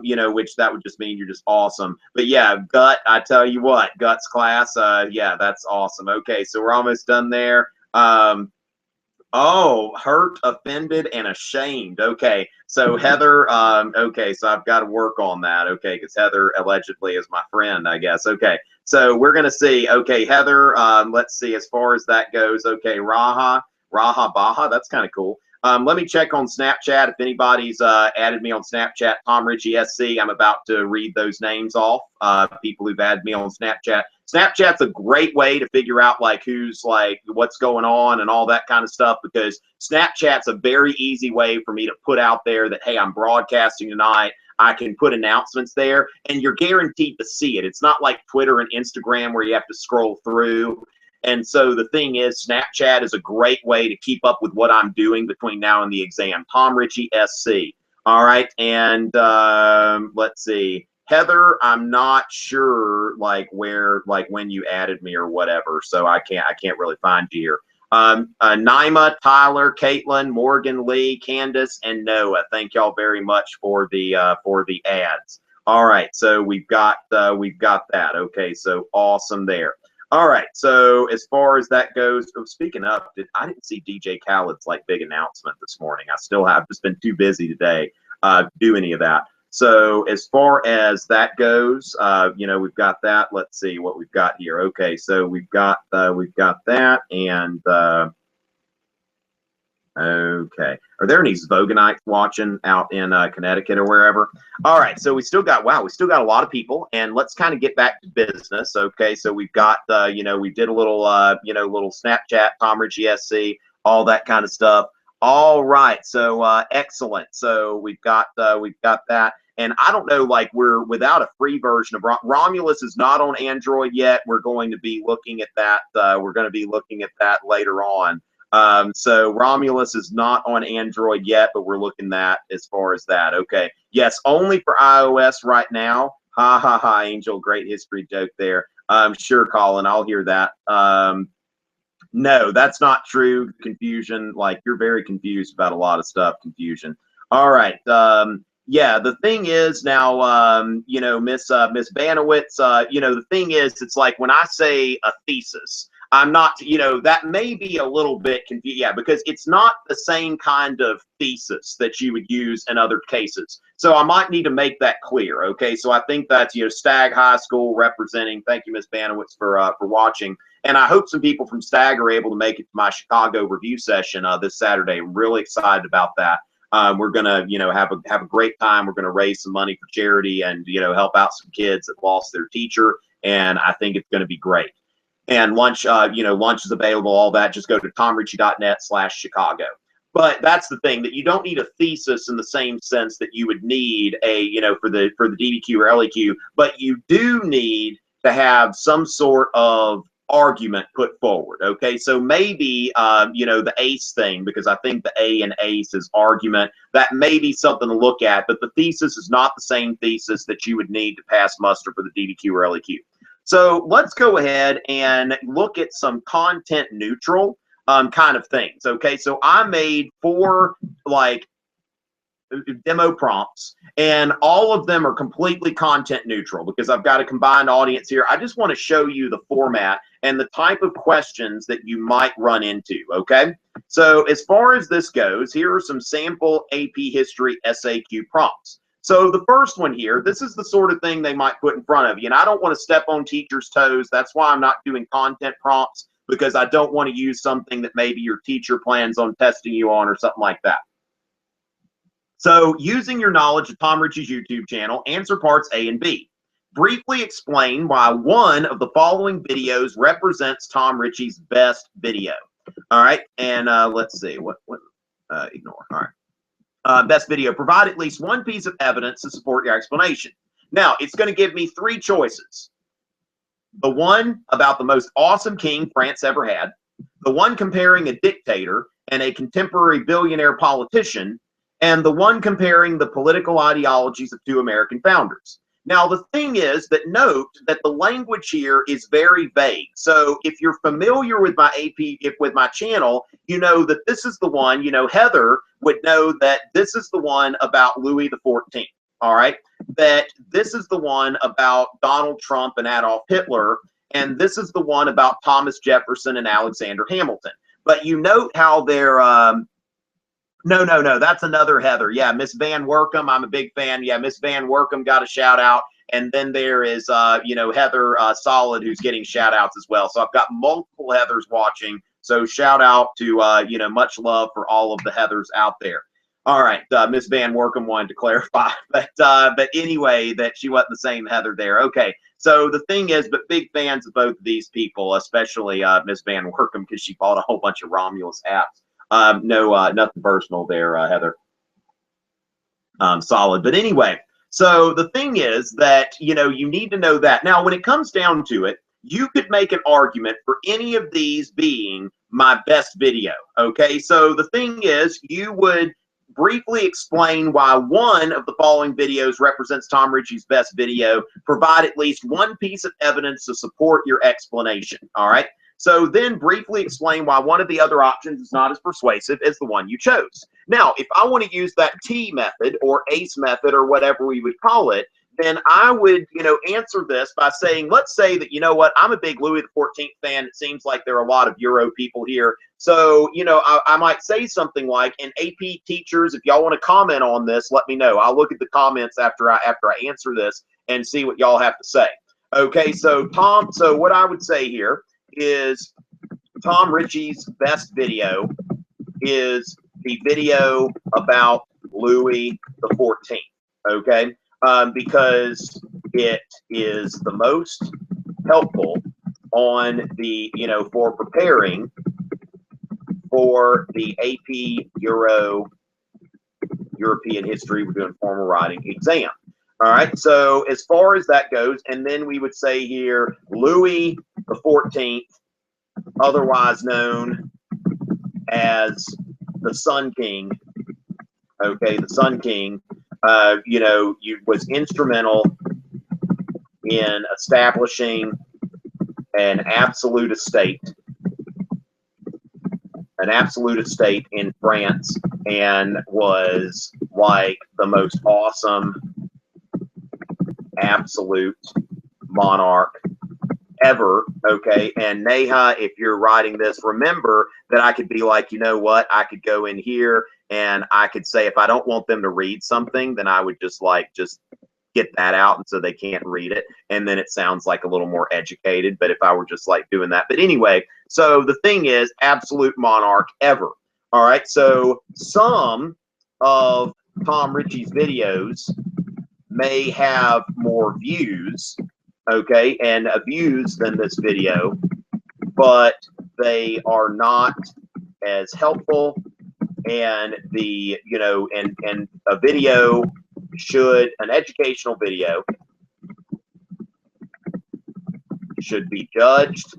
You know, which that would just mean you're just awesome. But yeah, Gut, I tell you what, Gut's class, yeah, that's awesome. Okay, so we're almost done there. Oh, hurt, offended, and ashamed. Okay, so Heather. Okay, so I've got to work on that. Okay, because Heather allegedly is my friend, I guess. Okay, so we're gonna see. Okay, Heather. Let's see as far as that goes. Okay, Raha Baha. That's kind of cool. Let me check on Snapchat if anybody's added me on Snapchat. Tom Richey SC. I'm about to read those names off. People who've added me on Snapchat. Snapchat's a great way to figure out like who's like what's going on and all that kind of stuff because Snapchat's a very easy way for me to put out there that, hey, I'm broadcasting tonight. I can put announcements there and you're guaranteed to see it. It's not like Twitter and Instagram where you have to scroll through. And so the thing is, Snapchat is a great way to keep up with what I'm doing between now and the exam. Tom Richey SC. All right. And let's see. Heather, I'm not sure like where, like when you added me or whatever, so I can't really find you here. Naima, Tyler, Caitlin, Morgan, Lee, Candace, and Noah. Thank y'all very much for the ads. All right, so we've got that. Okay, so awesome there. All right, so as far as that goes, speaking of, I didn't see DJ Khaled's like big announcement this morning. I still have just been too busy today to do any of that. So as far as that goes, you know, we've got that. Let's see what we've got here. Okay, so we've got that, and okay. Are there any Zvoganites watching out in Connecticut or wherever? All right, so we still got a lot of people, and let's kind of get back to business. Okay, so we've got you know, we did a little little Snapchat, Tom Richey SC, all that kind of stuff. All right, so excellent. So we've got that, and I don't know, like we're without a free version of Romulus is not on Android yet. We're going to be looking at that. We're going to be looking at that later on. So Romulus is not on Android yet, but we're looking at as far as that. Okay, yes, only for iOS right now. Ha ha ha, Angel, great history joke there. Sure, Colin, I'll hear that. No, that's not true. Confusion, like you're very confused about a lot of stuff. Confusion. All right. Yeah, the thing is now, you know, Miss Banowitz, you know, the thing is, it's like when I say a thesis, I'm not, that may be a little bit confusing. Yeah, because it's not the same kind of thesis that you would use in other cases. So I might need to make that clear. Okay, so I think that's Stagg High School representing. Thank you, Miss Banowitz, for watching. And I hope some people from Stagg are able to make it to my Chicago review session this Saturday. I'm really excited about that. We're gonna, have a great time. We're gonna raise some money for charity and help out some kids that lost their teacher. And I think it's gonna be great. And lunch, lunch is available. All that. Just go to tomrichey.net/Chicago. But that's the thing, that you don't need a thesis in the same sense that you would need a, for the DBQ or LEQ, but you do need to have some sort of argument put forward. Okay, so maybe the ACE thing, because I think the A in ACE is argument. That may be something to look at, but the thesis is not the same thesis that you would need to pass muster for the DBQ or LEQ. So let's go ahead and look at some content neutral kind of things. Okay, so I made 4 demo prompts, and all of them are completely content neutral because I've got a combined audience here. I just want to show you the format and the type of questions that you might run into. Okay, so as far as this goes, here are some sample AP History SAQ prompts. So the first one here, this is the sort of thing they might put in front of you. And I don't want to step on teachers' toes. That's why I'm not doing content prompts, because I don't want to use something that maybe your teacher plans on testing you on or something like that. So using your knowledge of Tom Richey's YouTube channel, answer parts A and B. Briefly explain why one of the following videos represents Tom Richey's best video. All right. And let's see. Ignore. All right. Best video. Provide at least one piece of evidence to support your explanation. Now, it's going to give me 3 choices. The one about the most awesome king France ever had, the one comparing a dictator and a contemporary billionaire politician, and the one comparing the political ideologies of 2 American founders. Now, the thing is that note that the language here is very vague. So if you're familiar with my with my channel, you know that this is the one, Heather would know that this is the one about Louis XIV. All right, that this is the one about Donald Trump and Adolf Hitler, and this is the one about Thomas Jefferson and Alexander Hamilton. But you note how they're no, that's another Heather. Yeah, Miss Van Workum, I'm a big fan. Yeah, Miss Van Workum got a shout out. And then there is, Heather Solid, who's getting shout outs as well. So I've got multiple Heathers watching. So shout out to, much love for all of the Heathers out there. All right, Miss Van Workum wanted to clarify, but anyway, that she wasn't the same Heather there. Okay, so the thing is, but big fans of both of these people, especially Miss Van Workum, because she bought a whole bunch of Romulus apps. No, nothing personal there, Heather. Solid. But anyway, so the thing is that, you need to know that. Now, when it comes down to it, you could make an argument for any of these being my best video. Okay, so the thing is, you would briefly explain why one of the following videos represents Tom Richey's best video. Provide at least one piece of evidence to support your explanation. All right. So then briefly explain why one of the other options is not as persuasive as the one you chose. Now, if I want to use that T method or ACE method or whatever we would call it, then I would, answer this by saying, let's say that, I'm a big Louis XIV fan. It seems like there are a lot of Euro people here. So, I might say something like, and AP teachers, if y'all want to comment on this, let me know. I'll look at the comments after I answer this and see what y'all have to say. Okay, so so what I would say here is Tom Richey's best video is the video about Louis XIV, okay? Because it is the most helpful on the, for preparing for the AP Euro, European History, we're doing formal writing exam. All right, so as far as that goes, and then we would say here, Louis XIV, otherwise known as the Sun King, okay, the Sun King, was instrumental in establishing an absolute estate in France, and was like the most awesome absolute monarch ever. Okay. And Neha, if you're writing this, remember that I could be like, you know what? I could go in here and I could say, if I don't want them to read something, then I would just get that out, and so they can't read it, and then it sounds like a little more educated. But if I were just like doing that, but anyway, so the thing is, absolute monarch ever. All right, so some of Tom Richey's videos may have more views, okay, and views than this video, but they are not as helpful. And the, you know, and a video should, an educational video should be judged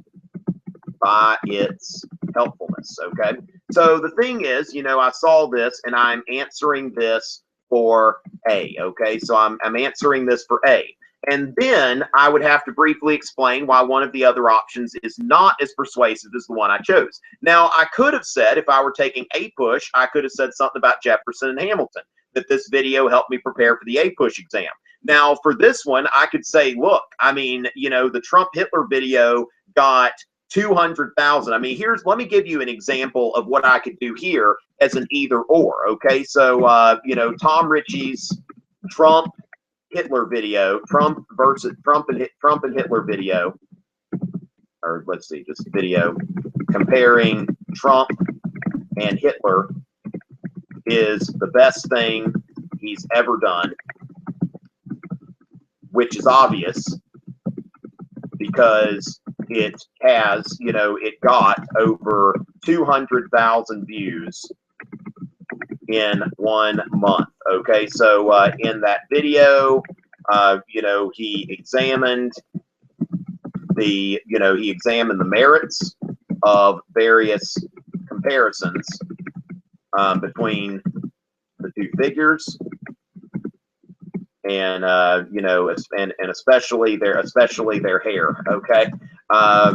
by its helpfulness. Okay. So the thing is, you know, I saw this and I'm answering this for A. Okay. So I'm answering this for A. And then I would have to briefly explain why one of the other options is not as persuasive as the one I chose. Now, I could have said, if I were taking APUSH, I could have said something about Jefferson and Hamilton, that this video helped me prepare for the APUSH exam. Now, for this one, I could say, look, I mean, you know, the Trump-Hitler video got 200,000. I mean, let me give you an example of what I could do here as an either or. Okay, so, you know, Tom Richey's Trump-Hitler video, Trump and Hitler video, or let's see, just video comparing Trump and Hitler is the best thing he's ever done, which is obvious because it has, you know, it got over 200,000 views in 1 month. Okay, so in that video, you know, he examined the merits of various comparisons between the two figures, and you know, and especially their hair. Okay,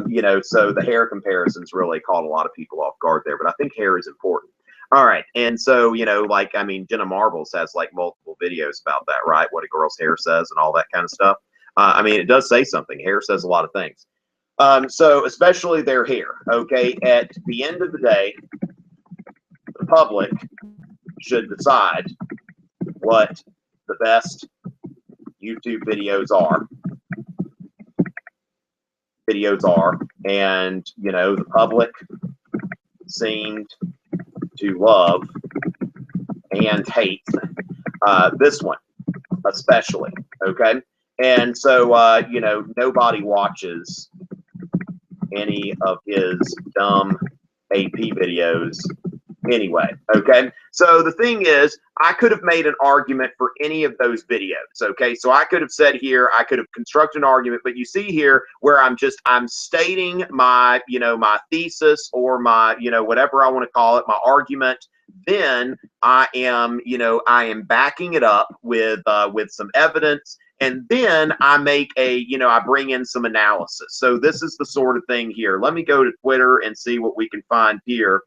you know, so the hair comparisons really caught a lot of people off guard there, but I think hair is important. All right, and so, you know, like, I mean, Jenna Marbles has like multiple videos about that, right? What a girl's hair says and all that kind of stuff. I mean, it does say something. Hair says a lot of things. So especially their hair. Okay, at the end of the day, the public should decide what the best YouTube videos are. And, you know, the public seemed to love and hate this one especially. Okay, and so you know, nobody watches any of his dumb AP videos anyway. Okay, so the thing is, I could have made an argument for any of those videos. Okay, so I could have said here, I could have constructed an argument, but you see here where I'm stating my, you know, my thesis, or my, you know, whatever I want to call it, my argument. Then I am, you know, I am backing it up with some evidence, and then I make a, you know, I bring in some analysis. So this is the sort of thing here. Let me go to Twitter and see what we can find here,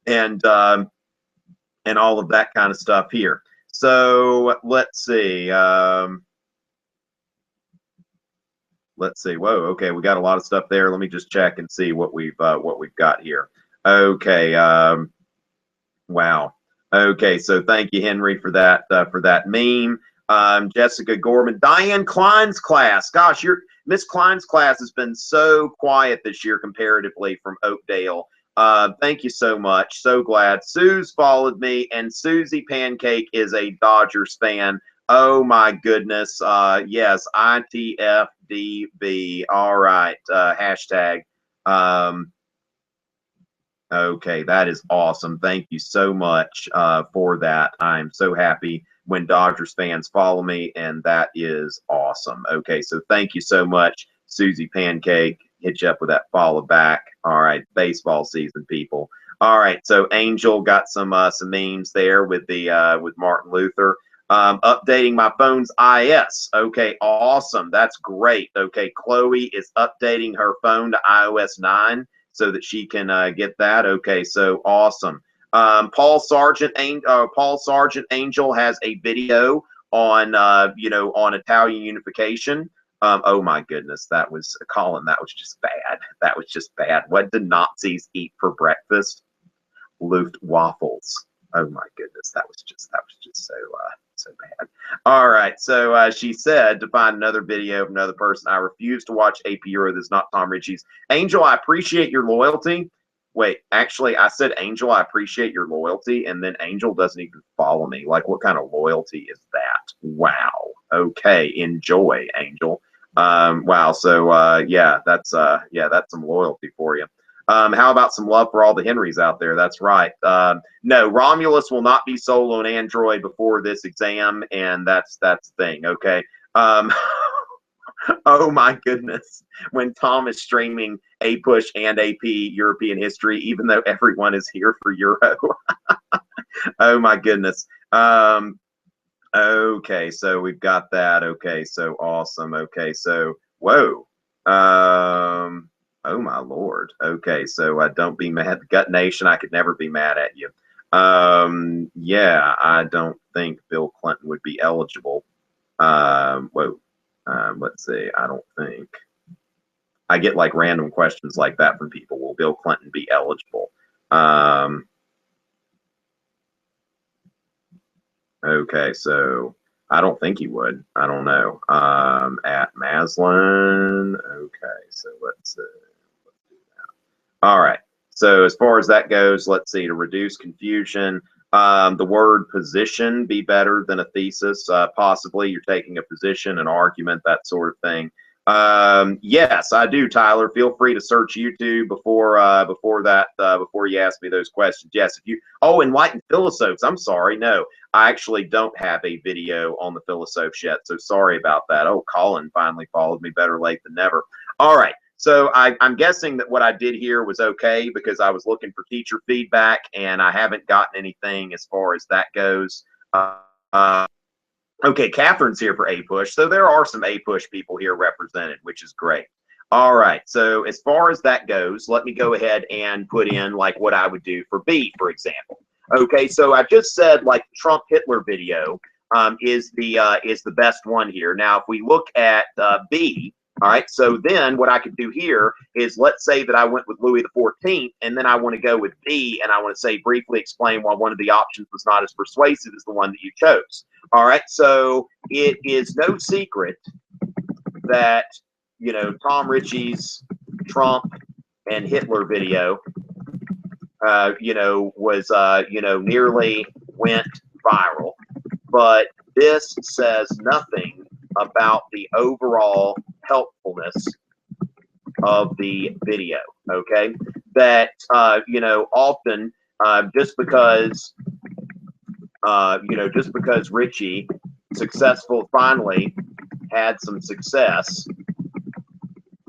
and all of that kind of stuff here. So let's see. Let's see. Whoa. Okay, we got a lot of stuff there. Let me just check and see what we've got here. Okay. Wow. Okay. So thank you, Henry, for that meme. Jessica Gorman, Diane Klein's class. Gosh, Miss Klein's class has been so quiet this year comparatively from Oakdale. Thank you so much. So glad. Sue's followed me, and Susie Pancake is a Dodgers fan. Oh my goodness. Yes, ITFDB. All right. Hashtag. Okay, that is awesome. Thank you so much for that. I'm so happy when Dodgers fans follow me, and that is awesome. Okay, so thank you so much, Susie Pancake. Hit you up with that follow back. All right, baseball season, people. All right, so Angel got some memes there with with Martin Luther. Updating my phone's IS. Okay, awesome. That's great. Okay, Chloe is updating her phone to iOS 9 so that she can get that. Okay, so awesome. Paul Sargent Angel has a video on you know, on Italian unification. Oh my goodness, that was Colin. That was just bad. That was just bad. What did Nazis eat for breakfast? Luft waffles. Oh my goodness, that was just so bad. All right, so she said to find another video of another person. I refuse to watch AP Euro. This is not Tom Richey's. Angel, I appreciate your loyalty. Wait, actually, I said Angel, I appreciate your loyalty, and then Angel doesn't even follow me. Like, what kind of loyalty is that? Wow. Okay, enjoy, Angel. Wow. So yeah, that's some loyalty for you. How about some love for all the Henrys out there? That's right. No, Romulus will not be solo on Android before this exam, and that's the thing. Okay. Oh my goodness. When Tom is streaming APUSH and AP European History, even though everyone is here for Euro. Oh my goodness. Okay, so we've got that. Okay, so awesome. Okay, so whoa. Oh my Lord. Okay, so don't be mad. Gut Nation, I could never be mad at you. Yeah, I don't think Bill Clinton would be eligible. Whoa. Let's see. I don't think. I get like random questions like that from people. Will Bill Clinton be eligible? Okay, so I don't think he would. I don't know. At Maslin. Okay, so let's do that. All right. So as far as that goes, let's see. To reduce confusion, the word position be better than a thesis. Possibly you're taking a position, an argument, that sort of thing. Yes, I do, Tyler. Feel free to search YouTube before you ask me those questions. Yes, if you enlightened philosophes. I'm sorry, no, I actually don't have a video on the philosophes yet, so sorry about that. Oh, Colin finally followed me. Better late than never. All right. So I'm guessing that what I did here was okay because I was looking for teacher feedback and I haven't gotten anything as far as that goes. Okay, Catherine's here for APUSH, so there are some APUSH people here represented, which is great. All right, so as far as that goes, let me go ahead and put in like what I would do for B, for example. Okay, so I just said like the Trump Hitler video is the best one here. Now, if we look at B, all right, so then what I could do here is let's say that I went with Louis XIV, and then I want to go with B, and I want to say briefly explain why one of the options was not as persuasive as the one that you chose. All right, so it is no secret that, you know, Tom Richey's Trump and Hitler video, you know, was, you know, nearly went viral, but this says nothing about the overall helpfulness of the video. Okay, that you know, often just because you know, just because Richey finally had some success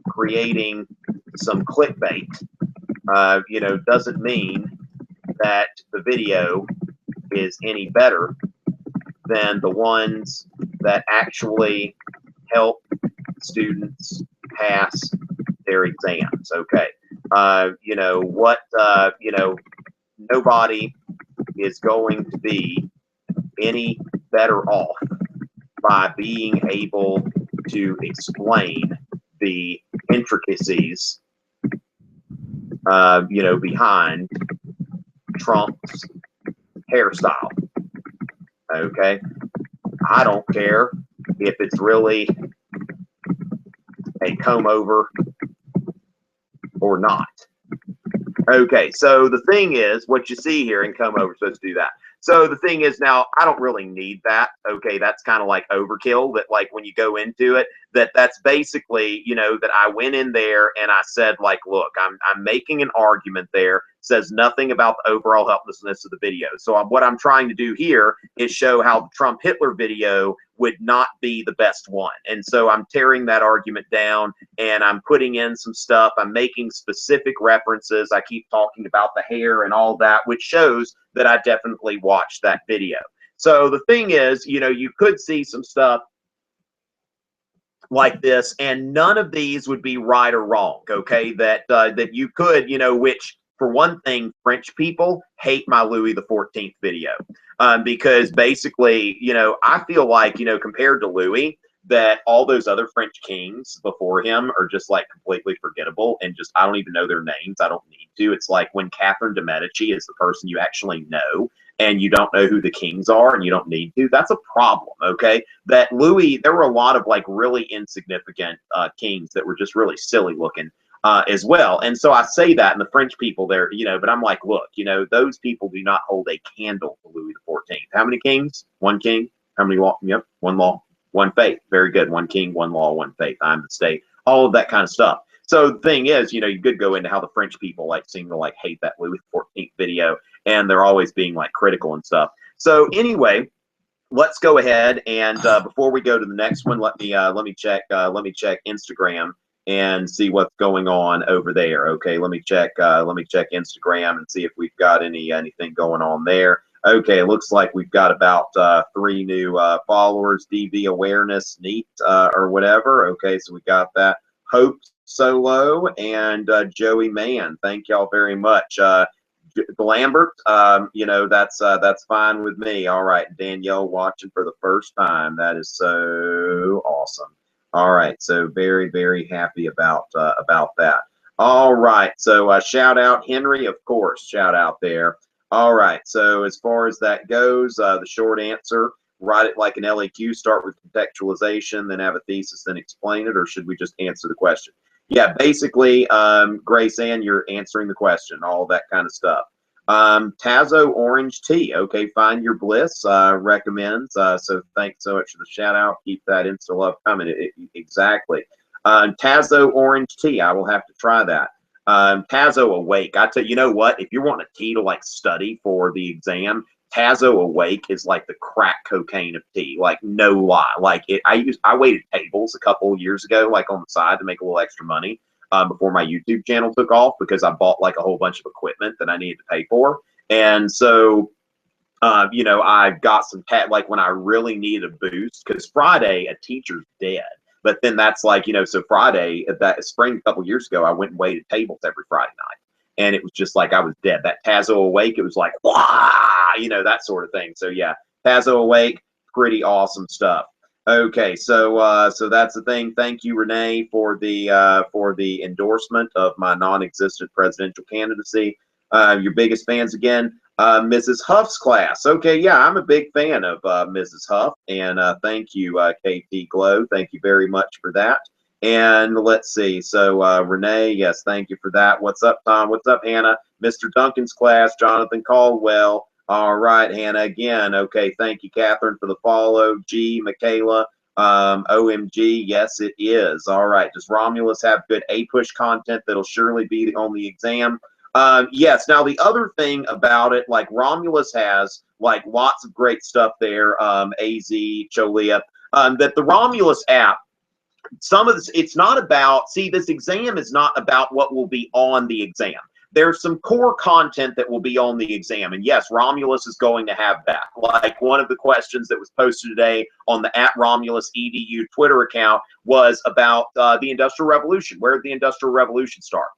creating some clickbait, you know, doesn't mean that the video is any better than the ones that actually help students pass their exams. Okay, you know what? You know, nobody is going to be any better off by being able to explain the intricacies, you know, behind Trump's hairstyle. Okay, I don't care if it's really a comb over or not. Okay, so the thing is, what you see here, and comb over is supposed to do that. So the thing is, now I don't really need that. Okay, that's kind of like overkill. That like when you go into it, that's basically, you know, that I went in there and I said like, look, I'm making an argument there. Says nothing about the overall helplessness of the video. So what I'm trying to do here is show how the Trump Hitler video would not be the best one. And so I'm tearing that argument down and I'm putting in some stuff. I'm making specific references. I keep talking about the hair and all that, which shows that I definitely watched that video. So the thing is, you know, you could see some stuff like this, and none of these would be right or wrong. Okay, that you could, you know, which for one thing, French people hate my Louis XIV video because basically, you know, I feel like, you know, compared to Louis, that all those other French kings before him are just like completely forgettable and just I don't even know their names. I don't need to. It's like when Catherine de Medici is the person you actually know and you don't know who the kings are and you don't need to. That's a problem, okay? That Louis, there were a lot of like really insignificant kings that were just really silly looking as well. And so I say that, and the French people there, you know, but I'm like, look, you know, those people do not hold a candle to Louis XIV. How many kings? One king. How many law? Yep, one law, one faith. Very good. One king, one law, one faith. I'm the state. All of that kind of stuff. So the thing is, you know, you could go into how the French people like seem to like hate that Louis XIV video, and they're always being like critical and stuff. So anyway, let's go ahead and before we go to the next one, let me check Instagram and see what's going on over there. Okay, let me check Instagram and see if we've got anything going on there. Okay, it looks like we've got about 3 new followers. DV awareness, neat or whatever. Okay, so we got that. Hope Solo and Joey Mann. Thank y'all very much. Lambert, you know, that's fine with me. All right, Danielle watching for the first time. That is so awesome. All right, so very, very happy about that. All right, so shout out Henry, of course, shout out there. All right, so as far as that goes, the short answer, write it like an LAQ, start with contextualization, then have a thesis, then explain it, or should we just answer the question? Yeah, basically, Grace Ann, you're answering the question, all that kind of stuff. Tazo Orange Tea, okay, Find Your Bliss recommends. So thanks so much for the shout out. Keep that Insta love coming. Exactly. Tazo Orange Tea, I will have to try that. Tazo Awake, I tell you, you know what? If you're wanting a tea to like study for the exam, Tazo Awake is like the crack cocaine of tea, like no lie. Like I waited tables a couple of years ago, like on the side to make a little extra money before my YouTube channel took off because I bought like a whole bunch of equipment that I needed to pay for. And so, you know, I've got some like when I really need a boost because Friday a teacher's dead. But then that's like, you know, so Friday, that spring a couple years ago, I went and waited tables every Friday night. And it was just like I was dead. That Tazo Awake, it was like, wah, you know, that sort of thing. So yeah, Tazo Awake, pretty awesome stuff. Okay, so so that's the thing. Thank you, Renee, for the endorsement of my non-existent presidential candidacy. Your biggest fans again, Mrs. Huff's class. Okay, yeah, I'm a big fan of Mrs. Huff, and thank you, KT Glow. Thank you very much for that. And let's see. So Renee, yes, thank you for that. What's up, Tom? What's up, Hannah? Mr. Duncan's class, Jonathan Caldwell. All right, Hannah, again. Okay, thank you, Catherine, for the follow. G, Michaela, OMG, yes, it is. All right, does Romulus have good APUSH content that'll surely be on the exam? Yes, now the other thing about it, like Romulus has like lots of great stuff there, AZ, Cholia, that the Romulus app, some of this, it's not about, see, this exam is not about what will be on the exam. There's some core content that will be on the exam. And yes, Romulus is going to have that. Like one of the questions that was posted today on the @RomulusEDU Twitter account was about the Industrial Revolution. Where did the Industrial Revolution start?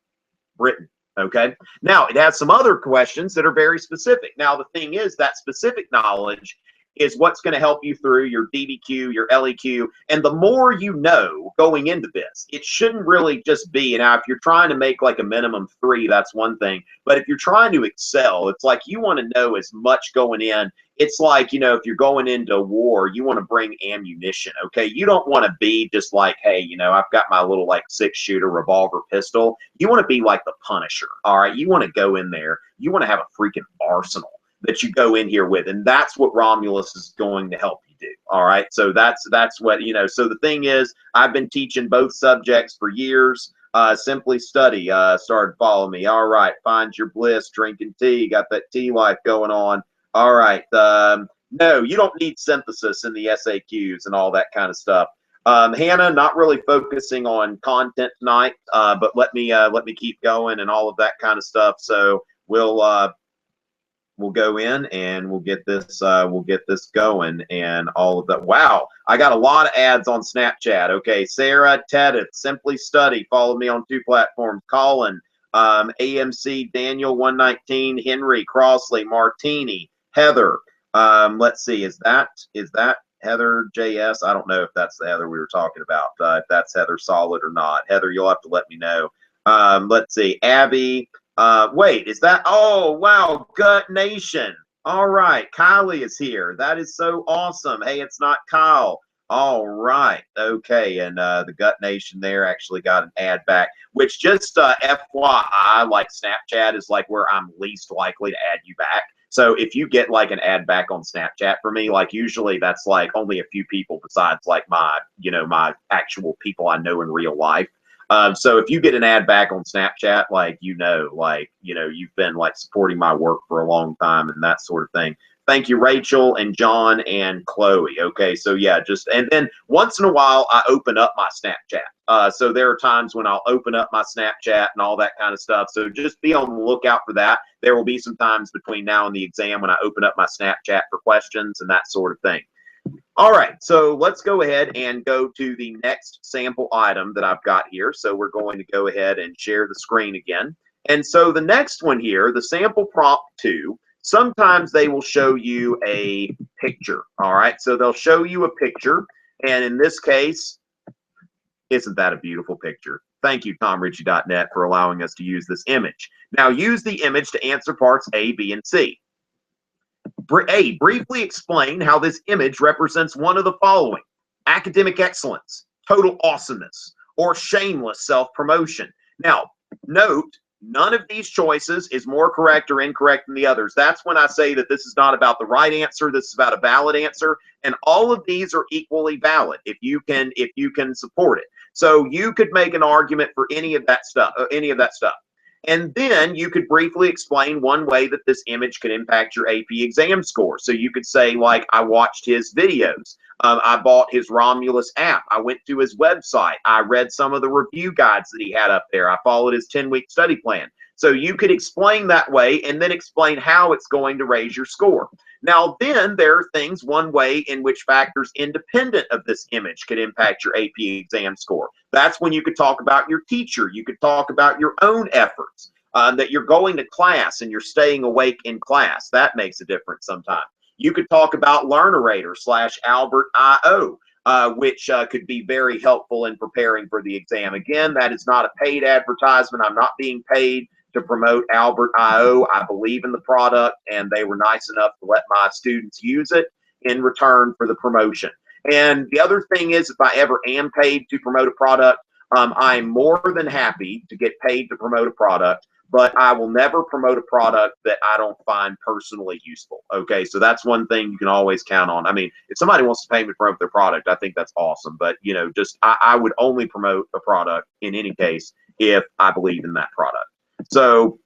Britain. Okay. Now, it has some other questions that are very specific. Now, the thing is that specific knowledge is what's going to help you through your DBQ, your LEQ, and the more you know going into this, it shouldn't really just be, now if you're trying to make like a minimum 3, that's one thing, but if you're trying to excel, it's like you want to know as much going in. It's like, you know, if you're going into war, you want to bring ammunition, okay? You don't want to be just like, hey, you know, I've got my little like 6-shooter revolver pistol. You want to be like the Punisher, all right? You want to go in there. You want to have a freaking arsenal that you go in here with, and that's what Romulus is going to help you do. All right, so that's what, you know. So the thing is, I've been teaching both subjects for years. Simply Study started following me. All right, Find Your Bliss, drinking tea, got that tea life going on. All right, no, you don't need synthesis in the SAQs and all that kind of stuff. Hannah, not really focusing on content tonight, but let me keep going and all of that kind of stuff. So we'll go in and we'll get this going and all of that. Wow, I got a lot of ads on Snapchat. Okay, Sarah, Tedith, Simply Study, follow me on 2 platforms. Colin, AMC, Daniel 119, Henry, Crossley, Martini, Heather. Let's see, is that Heather JS. I don't know if that's the Heather we were talking about, if that's Heather Solid or not. Heather, you'll have to let me know. Let's see. Abby. Wait, is that? Oh, wow. Gut Nation. All right. Kylie is here. That is so awesome. Hey, it's not Kyle. All right. Okay. And the Gut Nation there actually got an ad back, which just FYI, like Snapchat is like where I'm least likely to add you back. So if you get like an ad back on Snapchat for me, like usually that's like only a few people besides like my, you know, my actual people I know in real life. So if you get an ad back on Snapchat, like, you've been like supporting my work for a long time and that sort of thing. Thank you, Rachel and John and Chloe. Okay, so yeah, and then once in a while I open up my Snapchat. So there are times when I'll open up my Snapchat and all that kind of stuff. So just be on the lookout for that. There will be some times between now and the exam when I open up my Snapchat for questions and that sort of thing. All right, so let's go ahead and go to the next sample item that I've got here. So we're going to go ahead and share the screen again. And so the next one here, the sample prompt 2, sometimes they will show you a picture. All right, so they'll show you a picture. And in this case, isn't that a beautiful picture? Thank you, TomRichey.net, for allowing us to use this image. Now use the image to answer parts A, B, and C. A, briefly explain how this image represents one of the following: academic excellence, total awesomeness, or shameless self-promotion. Now, note, none of these choices is more correct or incorrect than the others. That's when I say that this is not about the right answer, this is about a valid answer, and all of these are equally valid if you can support it. So you could make an argument for any of that stuff, And then you could briefly explain one way that this image could impact your AP exam score. So you could say, like, I watched his videos. I bought his Romulus app. I went to his website. I read some of the review guides that he had up there. I followed his 10-week study plan. So you could explain that way and then explain how it's going to raise your score. Now, then there are things, one way in which factors independent of this image could impact your AP exam score. That's when you could talk about your teacher. You could talk about your own efforts, that you're going to class and you're staying awake in class. That makes a difference sometimes. You could talk about Learnerator / Albert IO, which could be very helpful in preparing for the exam. Again, that is not a paid advertisement. I'm not being paid to promote Albert IO. I believe in the product, and they were nice enough to let my students use it in return for the promotion. And the other thing is, if I ever am paid to promote a product, I'm more than happy to get paid to promote a product, but I will never promote a product that I don't find personally useful. Okay, so that's one thing you can always count on. I mean, if somebody wants to pay me to promote their product, I think that's awesome. But, I would only promote a product in any case if I believe in that product. So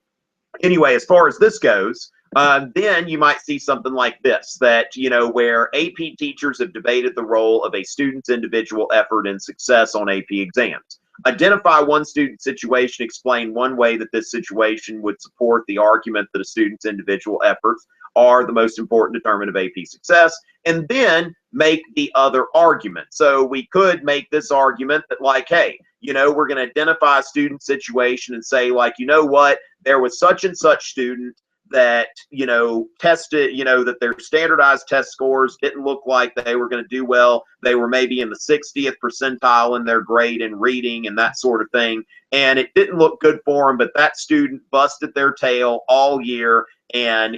anyway, as far as this goes, then you might see something like this, that, where AP teachers have debated the role of a student's individual effort and success on AP exams. Identify one student situation, explain one way that this situation would support the argument that a student's individual efforts are the most important determinant of AP success, and then make the other argument. So we could make this argument that, like, hey, we're going to identify a student situation and say, like, you know what, there was such and such student that, tested, that their standardized test scores didn't look like they were going to do well. They were maybe in the 60th percentile in their grade in reading and that sort of thing. And it didn't look good for them, but that student busted their tail all year and,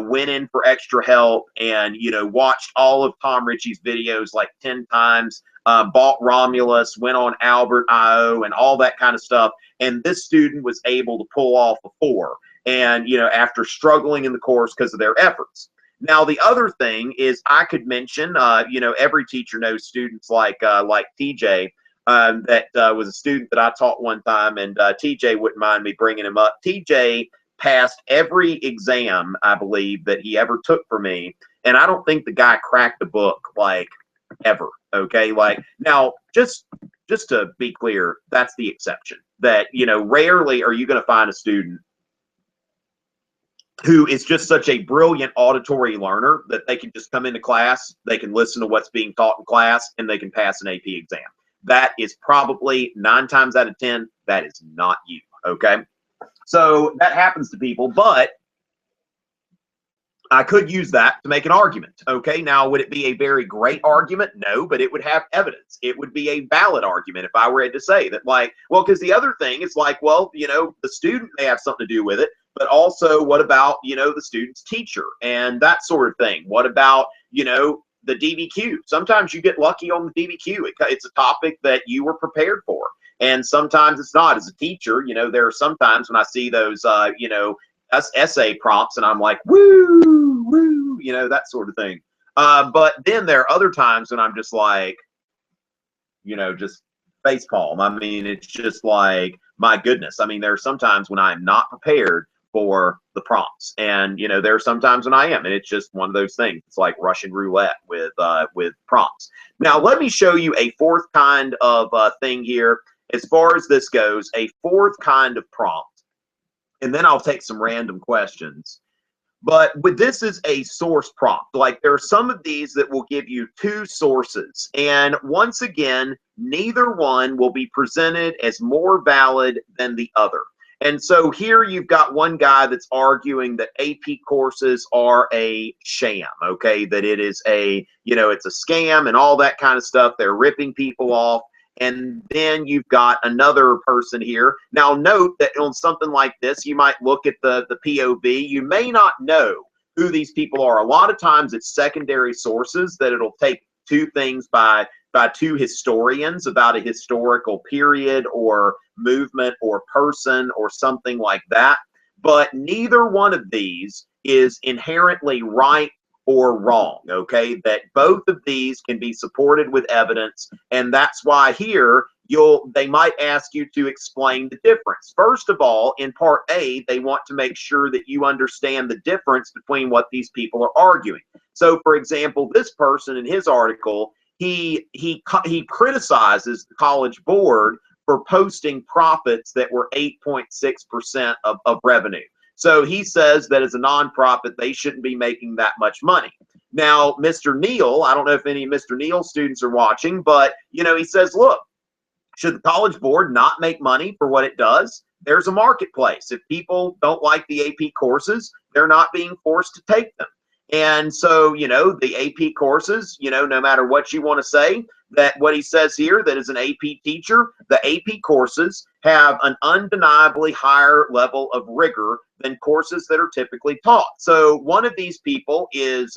went in for extra help and, watched all of Tom Richey's videos like 10 times, bought Romulus, went on Albert IO and all that kind of stuff. And this student was able to pull off a 4. And, after struggling in the course because of their efforts. Now, the other thing is I could mention, every teacher knows students like TJ, that was a student that I taught one time, and TJ wouldn't mind me bringing him up. TJ passed every exam, I believe, that he ever took for me, and I don't think the guy cracked the book, like, ever, okay? Like, now, just to be clear, that's the exception. That, rarely are you going to find a student who is just such a brilliant auditory learner that they can just come into class, they can listen to what's being taught in class, and they can pass an AP exam. That is probably 9 times out of 10, that is not you, okay? So that happens to people, but I could use that to make an argument. Okay, now would it be a very great argument? No, but it would have evidence. It would be a valid argument if I were to say that, like, well, because the other thing is like, well, the student may have something to do with it, but also what about, the student's teacher and that sort of thing? What about, the DBQ? Sometimes you get lucky on the DBQ. It's a topic that you were prepared for. And sometimes it's not. As a teacher, there are sometimes when I see those, essay prompts, and I'm like, woo, woo, that sort of thing. But then there are other times when I'm just like, just facepalm. I mean, it's just like, my goodness. I mean, there are some times when I'm not prepared for the prompts, and there are some times when I am, and it's just one of those things. It's like Russian roulette with prompts. Now, let me show you a fourth kind of thing here. As far as this goes, a fourth kind of prompt. And then I'll take some random questions. But this is a source prompt. Like, there are some of these that will give you two sources. And once again, neither one will be presented as more valid than the other. And so here you've got one guy that's arguing that AP courses are a sham, okay? That it is it's a scam and all that kind of stuff. They're ripping people off. And then you've got another person here. Now, note that on something like this, you might look at the POV. You may not know who these people are. A lot of times it's secondary sources that it'll take two things by two historians about a historical period or movement or person or something like that. But neither one of these is inherently right or wrong, okay? That both of these can be supported with evidence, and that's why here they might ask you to explain the difference. First of all, in part A, they want to make sure that you understand the difference between what these people are arguing. So, for example, this person in his article, he criticizes the College Board for posting profits that were 8.6% of revenue. So he says that as a nonprofit, they shouldn't be making that much money. Now, Mr. Neal, I don't know if any of Mr. Neal students are watching, but, he says, look, should the College Board not make money for what it does? There's a marketplace. If people don't like the AP courses, they're not being forced to take them. And so, the AP courses, no matter what you want to say, that what he says here, that as an AP teacher, the AP courses have an undeniably higher level of rigor than courses that are typically taught. So one of these people is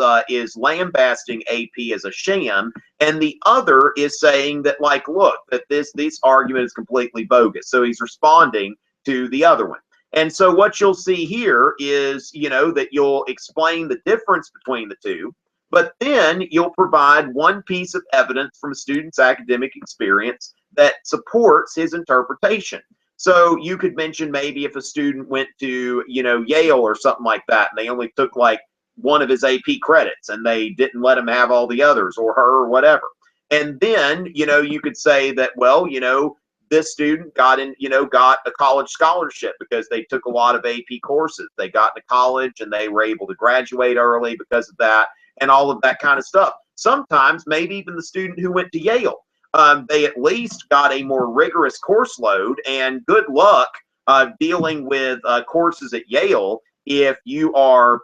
lambasting AP as a sham, and the other is saying that, like, look, that this argument is completely bogus. So he's responding to the other one. And so what you'll see here is, that you'll explain the difference between the two, but then you'll provide one piece of evidence from a student's academic experience that supports his interpretation. So you could mention maybe if a student went to, Yale or something like that, and they only took like one of his AP credits and they didn't let him have all the others, or her, or whatever. And then, you could say that, well, this student got a college scholarship because they took a lot of AP courses. They got into college and they were able to graduate early because of that, and all of that kind of stuff. Sometimes maybe even the student who went to Yale, they at least got a more rigorous course load, and good luck dealing with courses at Yale if you are,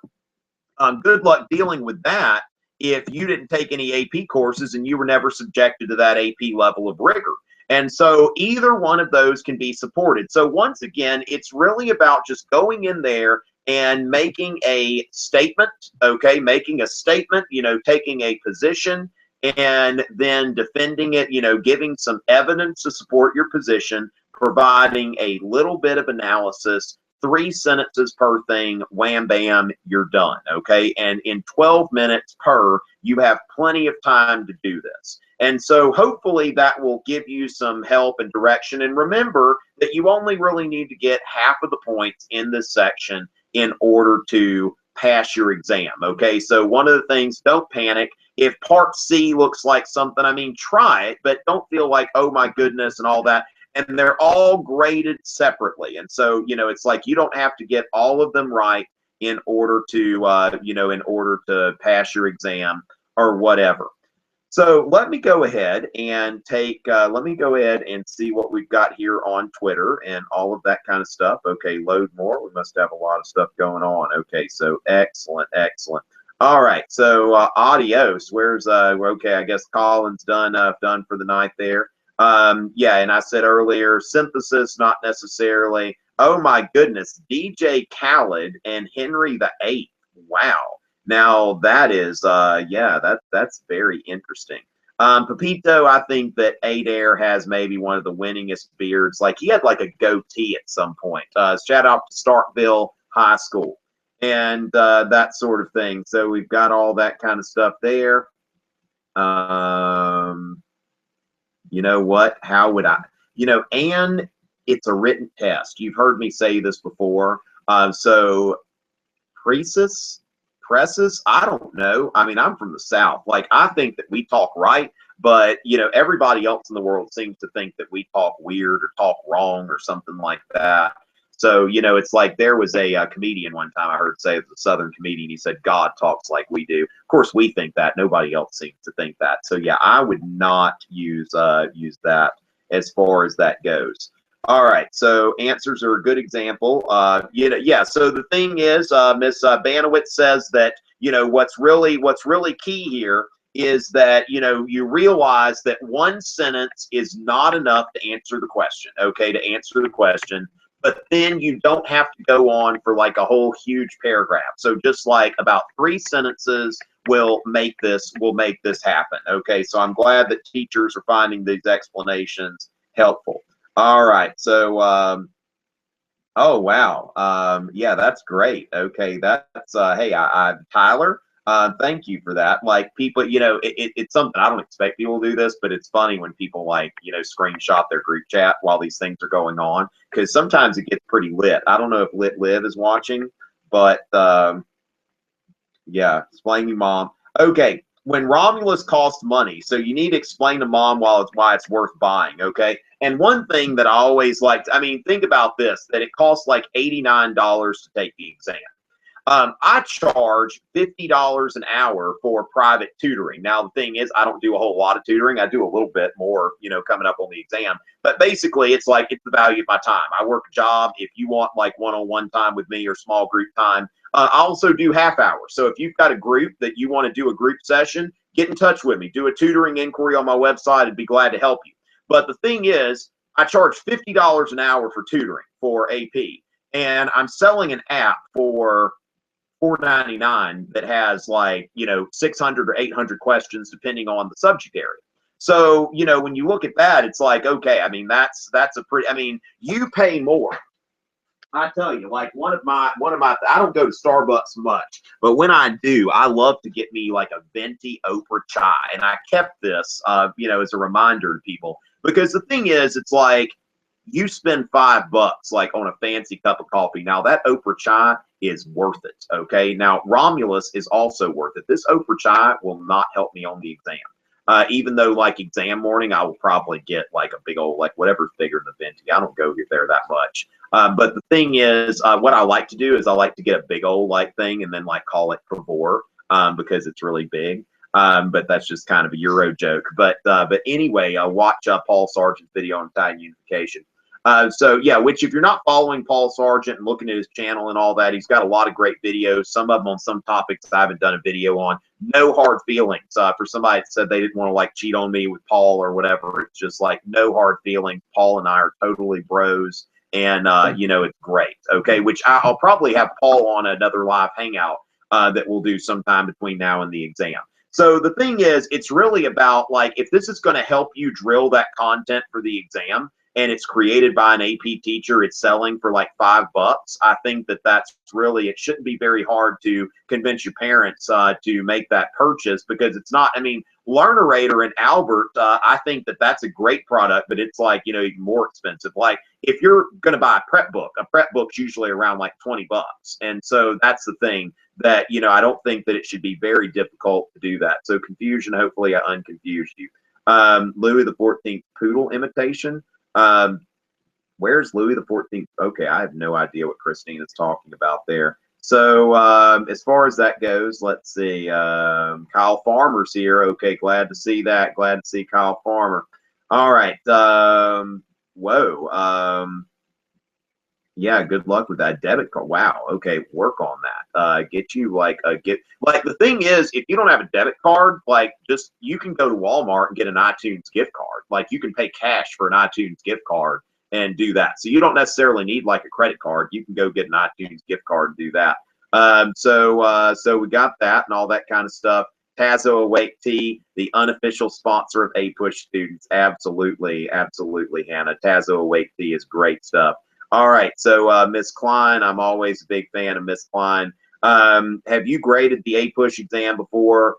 good luck dealing with that if you didn't take any AP courses and you were never subjected to that AP level of rigor. And so either one of those can be supported. So once again, it's really about just going in there and making a statement, okay, making a statement, taking a position and then defending it, giving some evidence to support your position, providing a little bit of analysis, 3 sentences per thing, wham, bam, you're done, okay? And in 12 minutes per, you have plenty of time to do this. And so hopefully that will give you some help and direction. And remember that you only really need to get half of the points in this section in order to pass your exam, okay? So one of the things, don't panic. If part C looks like something, I mean, try it, but don't feel like, oh my goodness, and all that. And they're all graded separately. And so, it's like you don't have to get all of them right in order to, in order to pass your exam or whatever. So let me go ahead and let me go ahead and see what we've got here on Twitter and all of that kind of stuff. Okay, load more. We must have a lot of stuff going on. Okay, so excellent, excellent. All right, so adios. Where's okay, I guess Colin's done for the night there. Yeah, and I said earlier, synthesis, not necessarily. Oh my goodness, DJ Khaled and Henry VIII. Wow. Now that is, yeah, that's very interesting. Pepito, I think that Adair has maybe one of the winningest beards. Like he had like a goatee at some point. Shout out to Starkville High School and that sort of thing. So we've got all that kind of stuff there. You know what? How would I? You know, and it's a written test. You've heard me say this before. So Presses, I don't know. I mean, I'm from the South. Like, I think that we talk right, but, you know, everybody else in the world seems to think that we talk weird or talk wrong or something like that. So, you know, it's like there was a comedian one time I heard say, it was a Southern comedian. He said, God talks like we do. Of course, we think that. Nobody else seems to think that. So, yeah, I would not use that as far as that goes. All right, so answers are a good example. You know, yeah. So the thing is, Miss Banowitz says that you know what's really key here is that you know you realize that one sentence is not enough to answer the question. Okay, to answer the question, but then you don't have to go on for like a whole huge paragraph. So just like about 3 sentences will make this happen. Okay, so I'm glad that teachers are finding these explanations helpful. All right. So, oh, wow. Yeah, that's great. Okay. That's, hey, Tyler, thank you for that. Like people, you know, it's something I don't expect people to do this, but it's funny when people like, you know, screenshot their group chat while these things are going on, because sometimes it gets pretty lit. I don't know if Lit Live is watching, but, yeah, explain to mom. Okay. When Romulus costs money, so you need to explain to mom why it's worth buying. Okay. And one thing that I always liked, I mean, think about this, that it costs like $89 to take the exam. I charge $50 an hour for private tutoring. Now, the thing is, I don't do a whole lot of tutoring. I do a little bit more, you know, coming up on the exam. But basically, it's like it's the value of my time. I work a job. If you want like one-on-one time with me or small group time, I also do half hours. So if you've got a group that you want to do a group session, get in touch with me. Do a tutoring inquiry on my website. I'd be glad to help you. But the thing is, I charge $50 an hour for tutoring for AP. And I'm selling an app for $4.99 that has like, you know, 600 or 800 questions depending on the subject area. So, you know, when you look at that, it's like, okay, I mean, that's a pretty, I mean, you pay more. I tell you, like one of my, I don't go to Starbucks much, but when I do, I love to get me like a venti Oprah chai. And I kept this, you know, as a reminder to people, because the thing is, it's like, you spend $5 like on a fancy cup of coffee. Now that Oprah chai is worth it. Okay. Now Romulus is also worth it. This Oprah chai will not help me on the exam. Even though like exam morning, I will probably get like a big old, like whatever's bigger than the venti. I don't go there that much. But the thing is, what I like to do is I like to get a big old like thing and then like call it Pavor because it's really big. But that's just kind of a Euro joke. But anyway, watch Paul Sargent's video on Italian unification. So yeah, which if you're not following Paul Sargent and looking at his channel and all that, he's got a lot of great videos, some of them on some topics I haven't done a video on. No hard feelings for somebody that said they didn't want to like cheat on me with Paul or whatever. It's just like no hard feelings. Paul and I are totally bros, and you know, it's great. Okay, which I'll probably have Paul on another live hangout that we'll do sometime between now and the exam. So the thing is, it's really about like, if this is going to help you drill that content for the exam, and it's created by an AP teacher, it's selling for like $5. I think that that's really, it shouldn't be very hard to convince your parents to make that purchase, because it's not, I mean, Learnerator and Albert, I think that that's a great product, but it's like, you know, even more expensive. Like if you're going to buy a prep book's usually around like $20. And so that's the thing that, you know, I don't think that it should be very difficult to do that. So confusion, hopefully I unconfused you. Louis the 14th poodle imitation. Where's Louis the 14th? Okay, I have no idea what Christine is talking about there. So as far as that goes, let's see. Kyle Farmer's here. Okay, glad to see that. Glad to see Kyle Farmer. All right. Whoa. Yeah, good luck with that debit card. Wow. Okay, work on that. Get you like a the thing is, if you don't have a debit card, like just you can go to Walmart and get an iTunes gift card. Like you can pay cash for an iTunes gift card and do that. So you don't necessarily need like a credit card. You can go get an iTunes gift card and do that. So we got that and all that kind of stuff. Tazo Awake Tea, the unofficial sponsor of APUSH students. Absolutely, absolutely, Hannah. Tazo Awake Tea is great stuff. All right, so Miss Klein, I'm always a big fan of Miss Klein. Have you graded the APUSH exam before?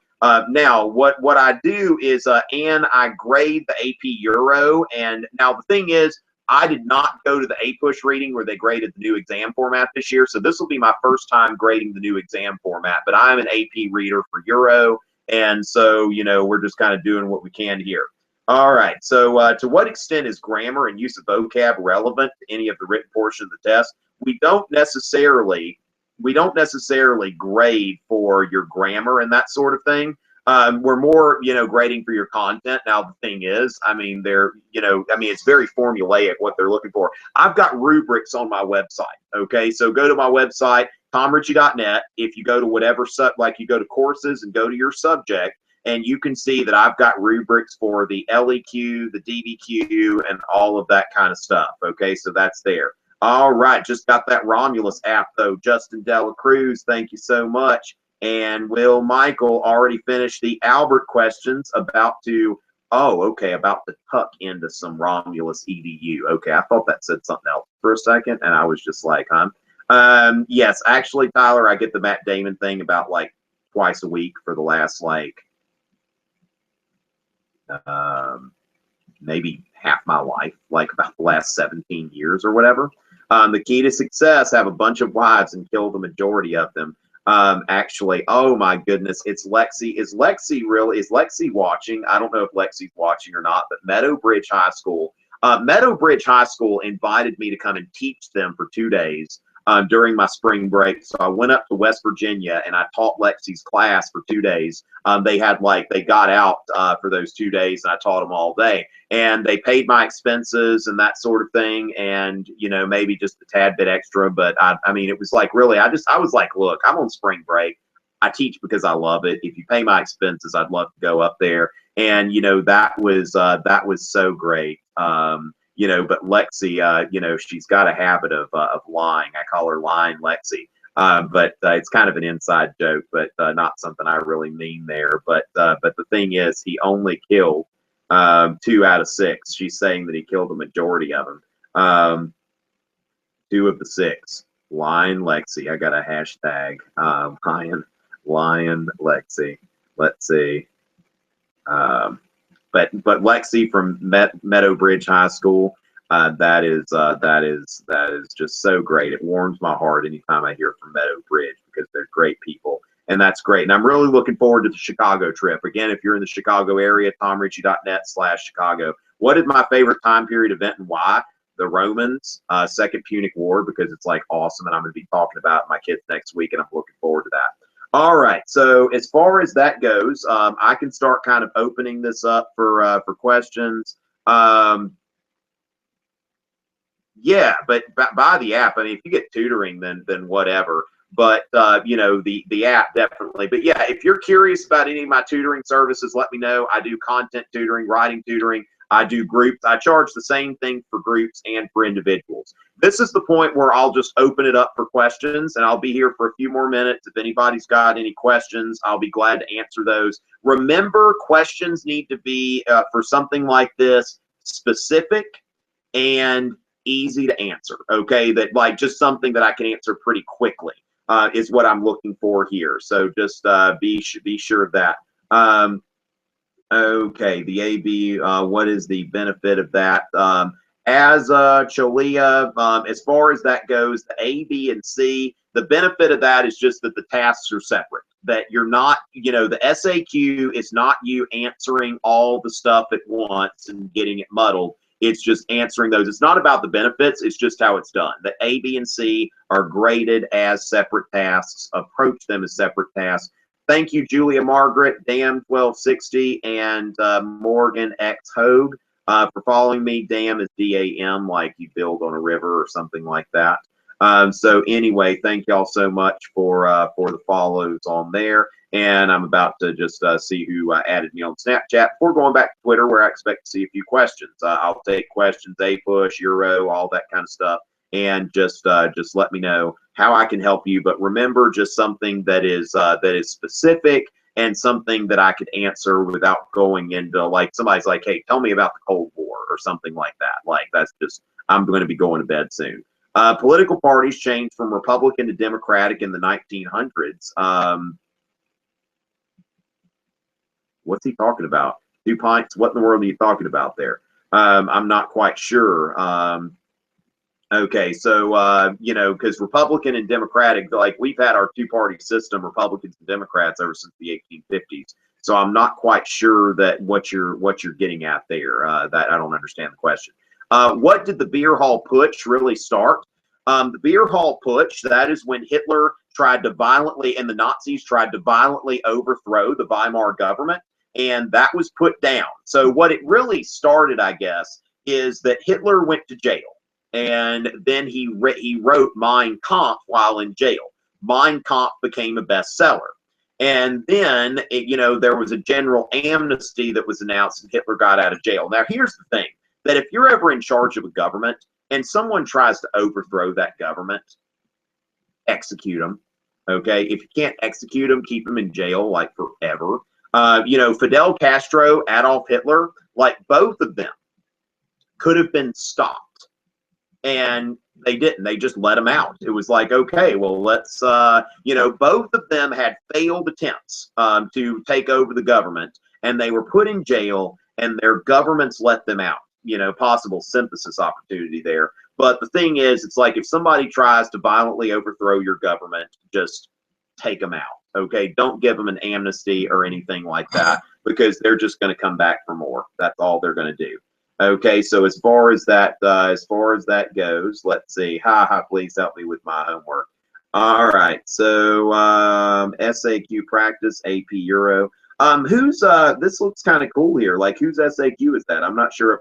Now, what I do is, and I grade the AP Euro, and now the thing is, I did not go to the APUSH reading where they graded the new exam format this year, so this will be my first time grading the new exam format, but I'm an AP reader for Euro, and so, you know, we're just kind of doing what we can here. All right, so to what extent is grammar and use of vocab relevant to any of the written portion of the test? We don't necessarily grade for your grammar and that sort of thing. We're more, you know, grading for your content. Now, the thing is, I mean, it's very formulaic what they're looking for. I've got rubrics on my website, okay? So go to my website, tomrichey.net. If you go to whatever, like you go to courses and go to your subject, and you can see that I've got rubrics for the LEQ, the DBQ, and all of that kind of stuff. Okay, so that's there. All right, just got that Romulus app, though. Justin Dela Cruz, thank you so much. And Will Michael already finished the Albert questions, about to tuck into some Romulus EDU. Okay, I thought that said something else for a second, and I was just like, huh? Yes, actually, Tyler, I get the Matt Damon thing about like twice a week for the last like maybe half my life, like about the last 17 years or whatever. The key to success: have a bunch of wives and kill the majority of them. Actually, oh my goodness, it's Lexi. Is Lexi watching? I don't know if Lexi's watching or not, but Meadow Bridge High School invited me to come and teach them for 2 days during my spring break. So I went up to West Virginia and I taught Lexi's class for 2 days. They got out for those 2 days, and I taught them all day. And they paid my expenses and that sort of thing, and you know, maybe just a tad bit extra. But I mean, it was like really, I was like, look, I'm on spring break. I teach because I love it. If you pay my expenses, I'd love to go up there. And you know, that was so great. You know, but Lexi, you know, she's got a habit of lying. I call her Lying Lexi. But it's kind of an inside joke, but not something I really mean there. But the thing is, he only killed 2 out of 6. She's saying that he killed the majority of them. 2 of the 6. Lying Lexi. I got a hashtag. Lying Lexi. Let's see. But Lexi from Meadow Bridge High School, that is just so great. It warms my heart anytime I hear from Meadow Bridge, because they're great people, and that's great. And I'm really looking forward to the Chicago trip. Again, if you're in the Chicago area, tomrichey.net/Chicago. What is my favorite time period event and why? The Romans, Second Punic War, because it's like awesome, and I'm going to be talking about my kids next week, and I'm looking forward to that. All right, so as far as that goes, I can start kind of opening this up for questions. Yeah, but by the app, I mean, if you get tutoring, then whatever. But you know, the app definitely. But yeah, if you're curious about any of my tutoring services, let me know. I do content tutoring, writing tutoring. I do groups. I charge the same thing for groups and for individuals. This is the point where I'll just open it up for questions, and I'll be here for a few more minutes. If anybody's got any questions, I'll be glad to answer those. Remember, questions need to be, for something like this, specific and easy to answer, okay? That like just something that I can answer pretty quickly is what I'm looking for here. So just be sure of that. Okay, the AB, what is the benefit of that? As Cholia, as far as that goes, the A, B, and C, the benefit of that is just that the tasks are separate. That you're not, you know, the SAQ is not you answering all the stuff at once and getting it muddled. It's just answering those. It's not about the benefits. It's just how it's done. The A, B, and C are graded as separate tasks. Approach them as separate tasks. Thank you, Julia Margaret, Dam1260, and Morgan X Hogue for following me. Dam is D-A-M, like you build on a river or something like that. So anyway, thank y'all so much for the follows on there. And I'm about to just see who added me on Snapchat before going back to Twitter, where I expect to see a few questions. I'll take questions, APUSH, Euro, all that kind of stuff, and just let me know how I can help you. But remember, just something that is specific and something that I could answer without going into, like, somebody's like, hey, tell me about the Cold War or something like that. Like, that's just, I'm going to be going to bed soon. Political parties changed from Republican to Democratic in the 1900s. What's he talking about? 2 pints? What in the world are you talking about there? I'm not quite sure. Okay, so, you know, because Republican and Democratic, like, we've had our two-party system, Republicans and Democrats, ever since the 1850s. So I'm not quite sure that what you're getting at there. That I don't understand the question. What did the beer hall putsch really start? The beer hall putsch, that is when Hitler tried to violently, and the Nazis tried to violently overthrow the Weimar government, and that was put down. So what it really started, I guess, is that Hitler went to jail, and then he wrote Mein Kampf while in jail. Mein Kampf became a bestseller. And then, you know, there was a general amnesty that was announced, and Hitler got out of jail. Now, here's the thing, that if you're ever in charge of a government and someone tries to overthrow that government, execute them. Okay, if you can't execute them, keep them in jail like forever. You know, Fidel Castro, Adolf Hitler, like, both of them could have been stopped, and they didn't. They just let them out. It was like, okay, well, let's, you know, both of them had failed attempts to take over the government, and they were put in jail, and their governments let them out. You know, possible synthesis opportunity there. But the thing is, it's like, if somebody tries to violently overthrow your government, just take them out. Okay, don't give them an amnesty or anything like that, because they're just going to come back for more. That's all they're going to do. Okay, so as far as that goes, let's see. Please help me with my homework. All right, so SAQ practice, AP Euro. Who's this looks kind of cool here. Like, whose SAQ is that? I'm not sure if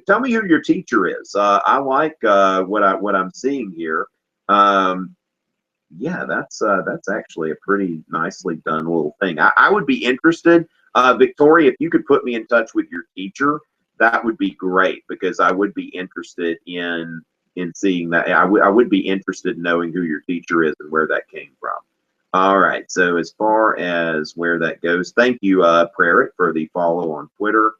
tell me who your teacher is. I like what I'm seeing here. Yeah, that's actually a pretty nicely done little thing. I would be interested, Victoria, if you could put me in touch with your teacher, that would be great, because I would be interested in seeing that. I would be interested in knowing who your teacher is and where that came from. All right, so as far as where that goes, thank you, Prarit, for the follow on Twitter.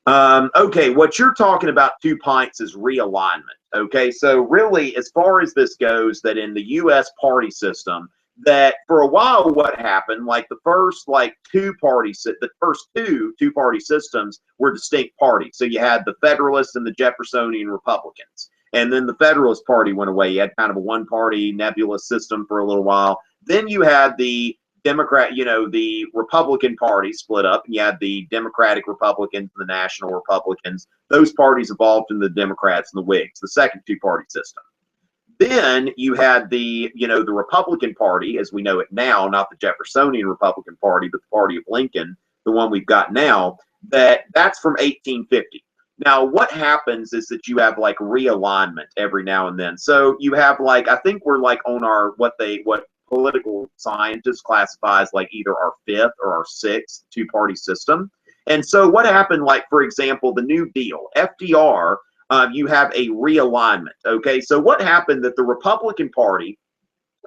Okay, what you're talking about, 2 pints, is realignment. Okay, so really, as far as this goes, that in the U.S. party system, that for a while, what happened, like the first two party systems were distinct parties. So you had the Federalists and the Jeffersonian Republicans, and then the Federalist Party went away. You had kind of a one-party nebulous system for a little while. Then you had the the Republican Party split up, and you had the Democratic Republicans and the National Republicans. Those parties evolved into the Democrats and the Whigs, the second two-party system. Then you had the Republican Party, as we know it now, not the Jeffersonian Republican Party, but the Party of Lincoln, the one we've got now, that's from 1850. Now, what happens is that you have realignment every now and then. So you have I think we're on our, what political scientists classify as either our 5th or our 6th two-party system. And so what happened, for example, the New Deal, FDR, you have a realignment, okay? So what happened, that the Republican Party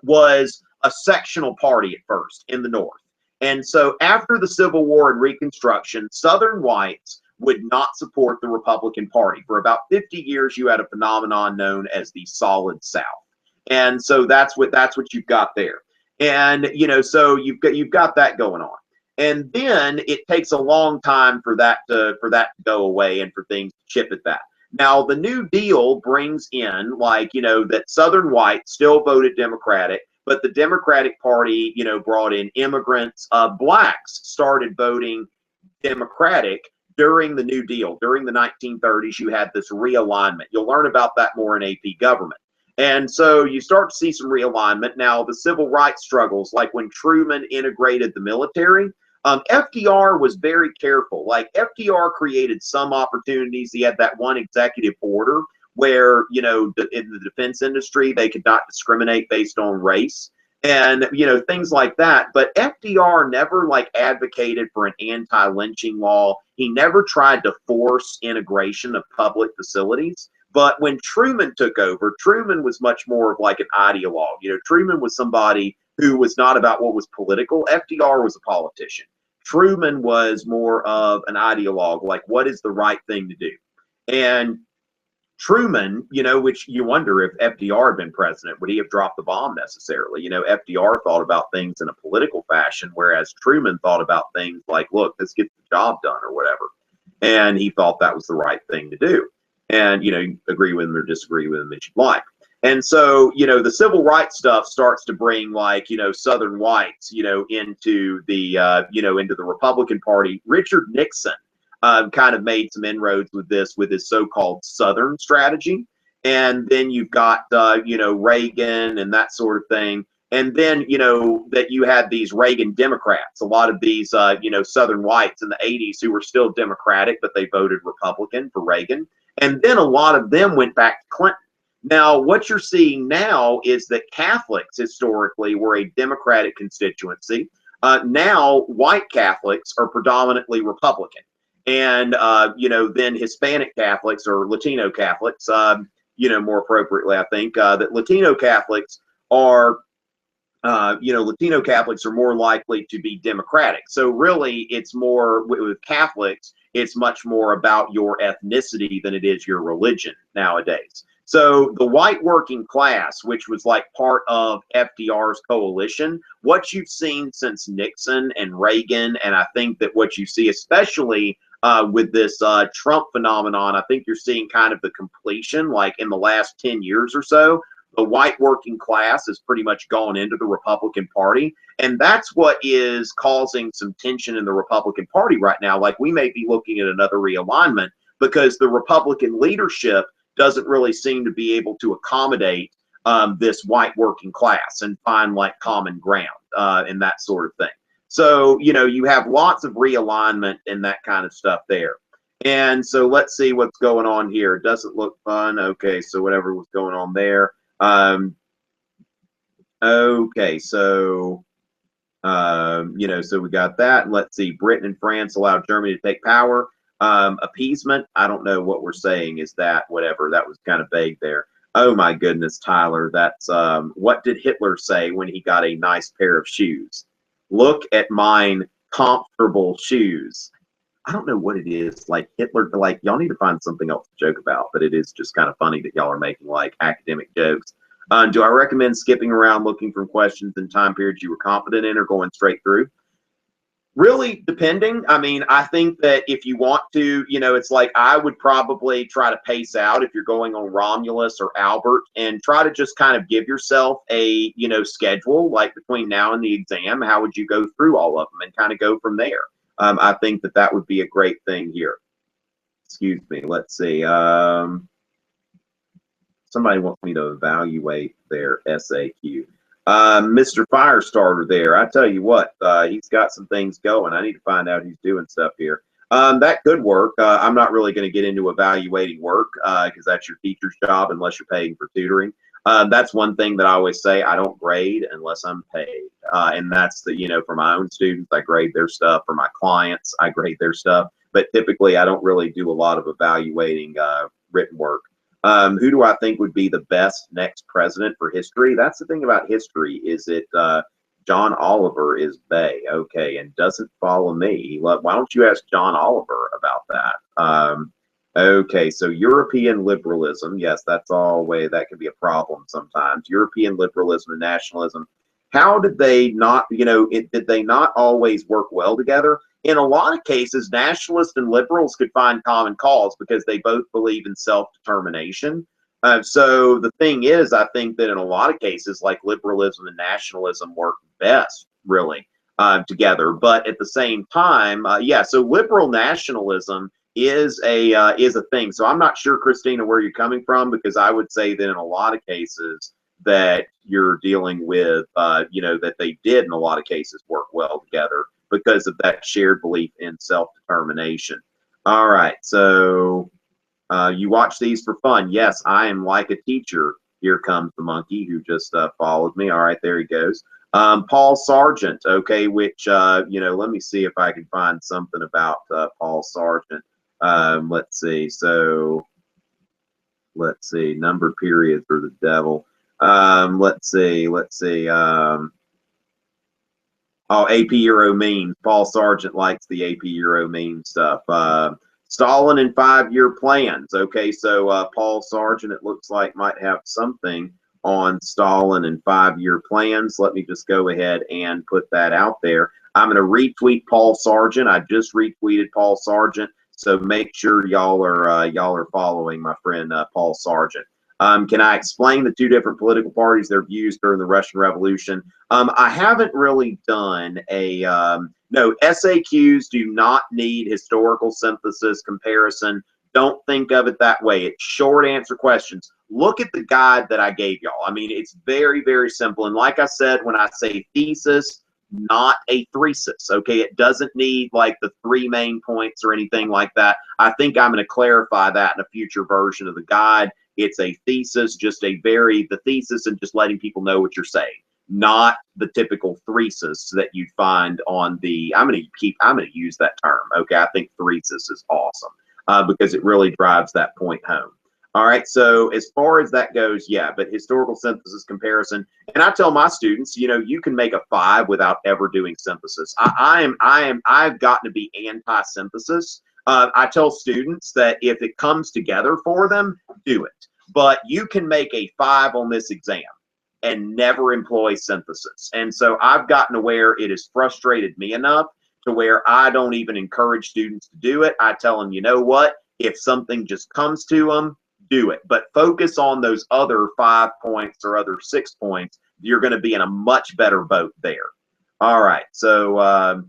was a sectional party at first in the North. And so after the Civil War and Reconstruction, Southern whites would not support the Republican Party. For about 50 years, you had a phenomenon known as the Solid South. And so that's what you've got there. And so you've got that going on. And then it takes a long time for that to go away and for things to chip at that. Now, the New Deal brings in that Southern whites still voted Democratic, but the Democratic Party, brought in immigrants. Blacks started voting Democratic during the New Deal, during the 1930s, you had this realignment. You'll learn about that more in AP government. And so you start to see some realignment. Now, the civil rights struggles, like when Truman integrated the military, FDR was very careful. Like FDR created some opportunities. He had that one executive order where, you know, in the defense industry, they could not discriminate based on race and, you know, things like that. But FDR never like advocated for an anti-lynching law. He never tried to force integration of public facilities. But when Truman took over, Truman was much more of like an ideologue. You know, Truman was somebody who was not about what was political. FDR was a politician. Truman was more of an ideologue, like what is the right thing to do. And Truman, you know, which you wonder if FDR had been president, would he have dropped the bomb necessarily? You know, FDR thought about things in a political fashion, whereas Truman thought about things like, look, let's get the job done or whatever. And he thought that was the right thing to do. And, you know, you agree with him or disagree with him as you like. And so, you know, the civil rights stuff starts to bring like, you know, Southern whites, you know, into the, you know, into the Republican Party. Richard Nixon kind of made some inroads with this, with his so-called Southern strategy. And then you've got, you know, Reagan and that sort of thing. And then, you know, that you had these Reagan Democrats, a lot of these, you know, Southern whites in the 80s who were still Democratic, but they voted Republican for Reagan. And then a lot of them went back to Clinton. Now, what you're seeing now is that Catholics historically were a Democratic constituency. Now, white Catholics are predominantly Republican. And, you know, then Hispanic Catholics or Latino Catholics, you know, more appropriately, I think, that Latino Catholics are, you know, Latino Catholics are more likely to be Democratic. So really, it's more with Catholics, it's much more about your ethnicity than it is your religion nowadays. So the white working class, which was like part of FDR's coalition, what you've seen since Nixon and Reagan, and I think that what you see especially with this Trump phenomenon, I think you're seeing kind of the completion, like in the last 10 years or so. The white working class has pretty much gone into the Republican Party. And that's what is causing some tension in the Republican Party right now. Like we may be looking at another realignment because the Republican leadership doesn't really seem to be able to accommodate this white working class and find like common ground and that sort of thing. So, you know, you have lots of realignment and that kind of stuff there. And so let's see what's going on here. It doesn't look fun. Okay, so whatever was going on there. Okay, so you know, so we got that. Let's see, Britain and France allowed Germany to take power. Appeasement, I don't know what we're saying is that, whatever, that was kind of vague there. Oh my goodness, Tyler, that's what did Hitler say when he got a nice pair of shoes? Look at mine comfortable shoes. I don't know what it is, like Hitler, like y'all need to find something else to joke about, but it is just kind of funny that y'all are making like academic jokes. Do I recommend skipping around looking for questions in time periods you were confident in or going straight through? Really depending. I mean, I think that if you want to, you know, it's like I would probably try to pace out if you're going on Romulus or Albert and try to just kind of give yourself a, you know, schedule like between now and the exam. How would you go through all of them and kind of go from there? I think that that would be a great thing here. Excuse me. Let's see. Somebody wants me to evaluate their SAQ. Mr. Firestarter there. I tell you what, he's got some things going. I need to find out who's doing stuff here. That could work. I'm not really going to get into evaluating work because that's your teacher's job unless you're paying for tutoring. That's one thing that I always say. I don't grade unless I'm paid. And that's the, you know, for my own students, I grade their stuff. For my clients, I grade their stuff. But typically, I don't really do a lot of evaluating written work. Who do I think would be the best next president for history? That's the thing about history, is it John Oliver is Bay, okay, and doesn't follow me. Why don't you ask John Oliver about that? Okay, so European liberalism, yes, that's all way that can be a problem sometimes. European liberalism and nationalism. How did they not, you know, did they not always work well together? In a lot of cases, nationalists and liberals could find common cause because they both believe in self-determination. So the thing is, I think that in a lot of cases, like liberalism and nationalism work best, really. together. But at the same time, yeah, so liberal nationalism is a thing. So I'm not sure, Christina, where you're coming from, because I would say that in a lot of cases that you're dealing with, you know, that they did in a lot of cases work well together because of that shared belief in self-determination. All right, so you watch these for fun. Yes, I am like a teacher. Here comes the monkey who just followed me. All right, there he goes. Paul Sargent, okay, which, you know, let me see if I can find something about Paul Sargent. Let's see. So, let's see. Numbered periods are the devil. Let's see. Let's see. Oh, AP Euro memes. Paul Sargent likes the AP Euro meme stuff. Stalin and 5-year plans. Okay, so Paul Sargent, it looks like, might have something on Stalin and 5-year plans. Let me just go ahead and put that out there. I'm going to retweet Paul Sargent. I just retweeted Paul Sargent, so make sure y'all are following my friend Paul Sargent. Can I explain the two different political parties, their views during the Russian Revolution? I haven't really done a no, SAQs do not need historical synthesis comparison. Don't think of it that way. It's short answer questions. Look at the guide that I gave y'all. I mean, it's very, very simple. And like I said, when I say thesis, not a thesis, okay? It doesn't need like the 3 main points or anything like that. I think I'm going to clarify that in a future version of the guide. It's a thesis, just the thesis and just letting people know what you're saying, not the typical thesis that you find on the, I'm going to use that term. Okay. I think thesis is awesome because it really drives that point home. All right. So as far as that goes, yeah, but historical synthesis comparison. And I tell my students, you know, you can make a 5 without ever doing synthesis. I've gotten to be anti-synthesis. I tell students that if it comes together for them, do it. But you can make a 5 on this exam and never employ synthesis. And so I've gotten to where it has frustrated me enough to where I don't even encourage students to do it. I tell them, you know what? If something just comes to them, do it. But focus on those other 5 points or other 6 points. You're going to be in a much better boat there. All right. So,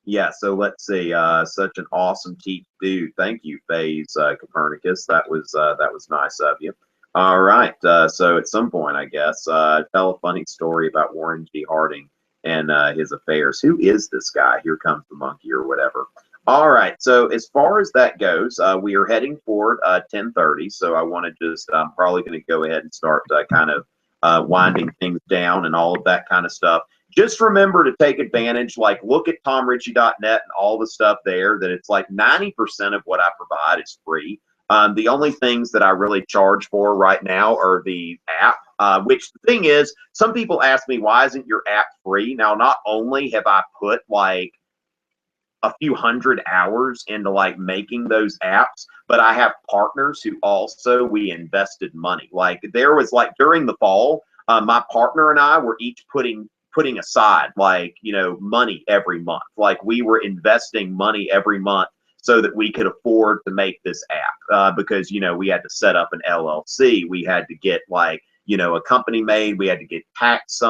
yeah, so let's see. Such an awesome teach, dude. Thank you, FaZe Copernicus. That was nice of you. All right. So at some point, I guess, tell a funny story about Warren G. Harding and his affairs. Who is this guy? Here comes the monkey or whatever. All right. So as far as that goes, we are heading toward 10:30. So I want to just, I'm probably going to go ahead and start kind of winding things down and all of that kind of stuff. Just remember to take advantage, like look at tomrichey.net and all the stuff there, that it's like 90% of what I provide is free. The only things that I really charge for right now are the app, which the thing is, some people ask me, why isn't your app free? Now, not only have I put like a few hundred hours into like making those apps, but I have partners who also, we invested money. Like there was like during the fall, my partner and I were each putting aside like, you know, money every month. Like we were investing money every month so that we could afford to make this app because, you know, we had to set up an LLC. We had to get like, you know, a company made, we had to get tax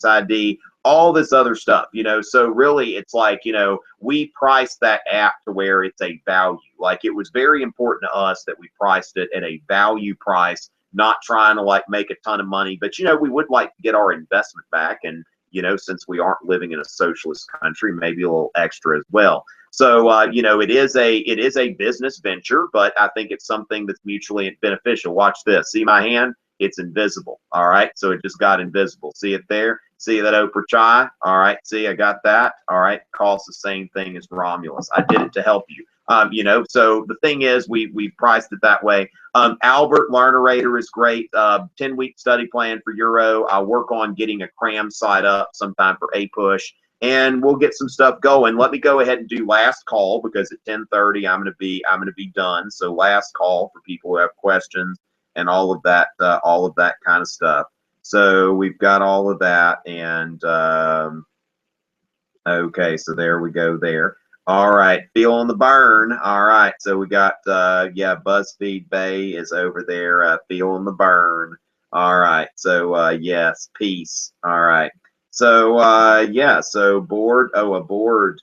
ID, all this other stuff, you know. So really it's like, you know, we priced that app to where it's a value. Like it was very important to us that we priced it at a value price, not trying to like make a ton of money, but you know, we would like to get our investment back. And, you know, since we aren't living in a socialist country, maybe a little extra as well. So, you know, it is a business venture, but I think it's something that's mutually beneficial. Watch this. See my hand? It's invisible. All right. So it just got invisible. See it there? See that Oprah chai? All right. See, I got that. All right. Costs the same thing as Romulus. I did it to help you. You know, so the thing is, we priced it that way. Albert Learnerator is great. 10-week study plan for Euro. I'll work on getting a cram site up sometime for APUSH, and we'll get some stuff going. Let me go ahead and do last call because at 10:30 I'm gonna be done. So last call for people who have questions and all of that kind of stuff. So we've got all of that, and okay, so there we go there. All right, feeling the burn. All right, so we got yeah, BuzzFeed Bay is over there feeling the burn. All right, so yes, peace. All right, So yeah, so board, oh, a board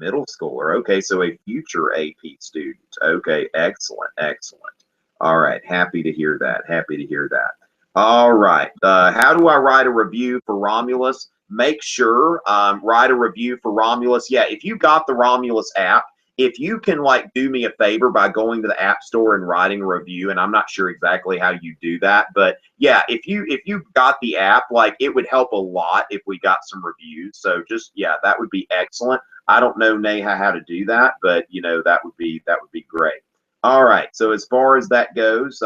middle schooler. Okay, so a future AP student. Okay, excellent, excellent. All right, happy to hear that. Happy to hear that. All right, how do I write a review for Romulus? Make sure write a review for Romulus. Yeah, if you got the Romulus app, if you can like do me a favor by going to the App Store and writing a review, and I'm not sure exactly how you do that, but yeah, if you got the app, like it would help a lot if we got some reviews. So just yeah, that would be excellent. I don't know Neha how to do that, but you know that would be great. All right. So as far as that goes,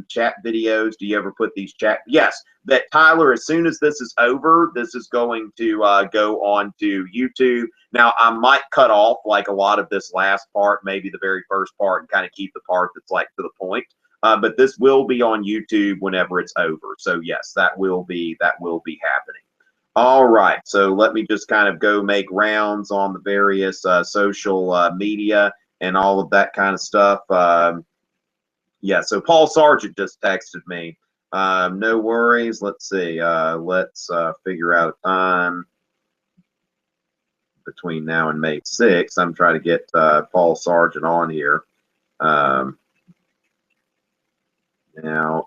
chat videos. Do you ever put these chat? Yes. That Tyler. As soon as this is over, this is going to go on to YouTube. Now I might cut off like a lot of this last part, maybe the very first part, and kind of keep the part that's like to the point. But this will be on YouTube whenever it's over. So yes, that will be happening. All right, so let me just kind of go make rounds on the various social media and all of that kind of stuff. Yeah, so Paul Sargent just texted me. No worries. Let's see. Let's figure out a time between now and May 6th. I'm trying to get Paul Sargent on here. Now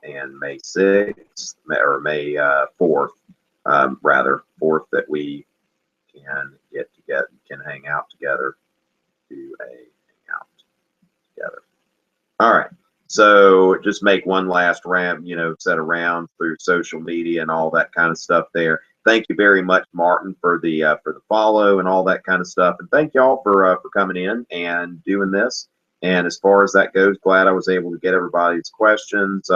and May 6th, or May 4th. Rather 4th, that we can get together, can hang out together, do a hangout together. All right. So just make one last round, you know, set around through social media and all that kind of stuff there. Thank you very much, Martin, for the follow and all that kind of stuff. And thank y'all for coming in and doing this. And as far as that goes, glad I was able to get everybody's questions.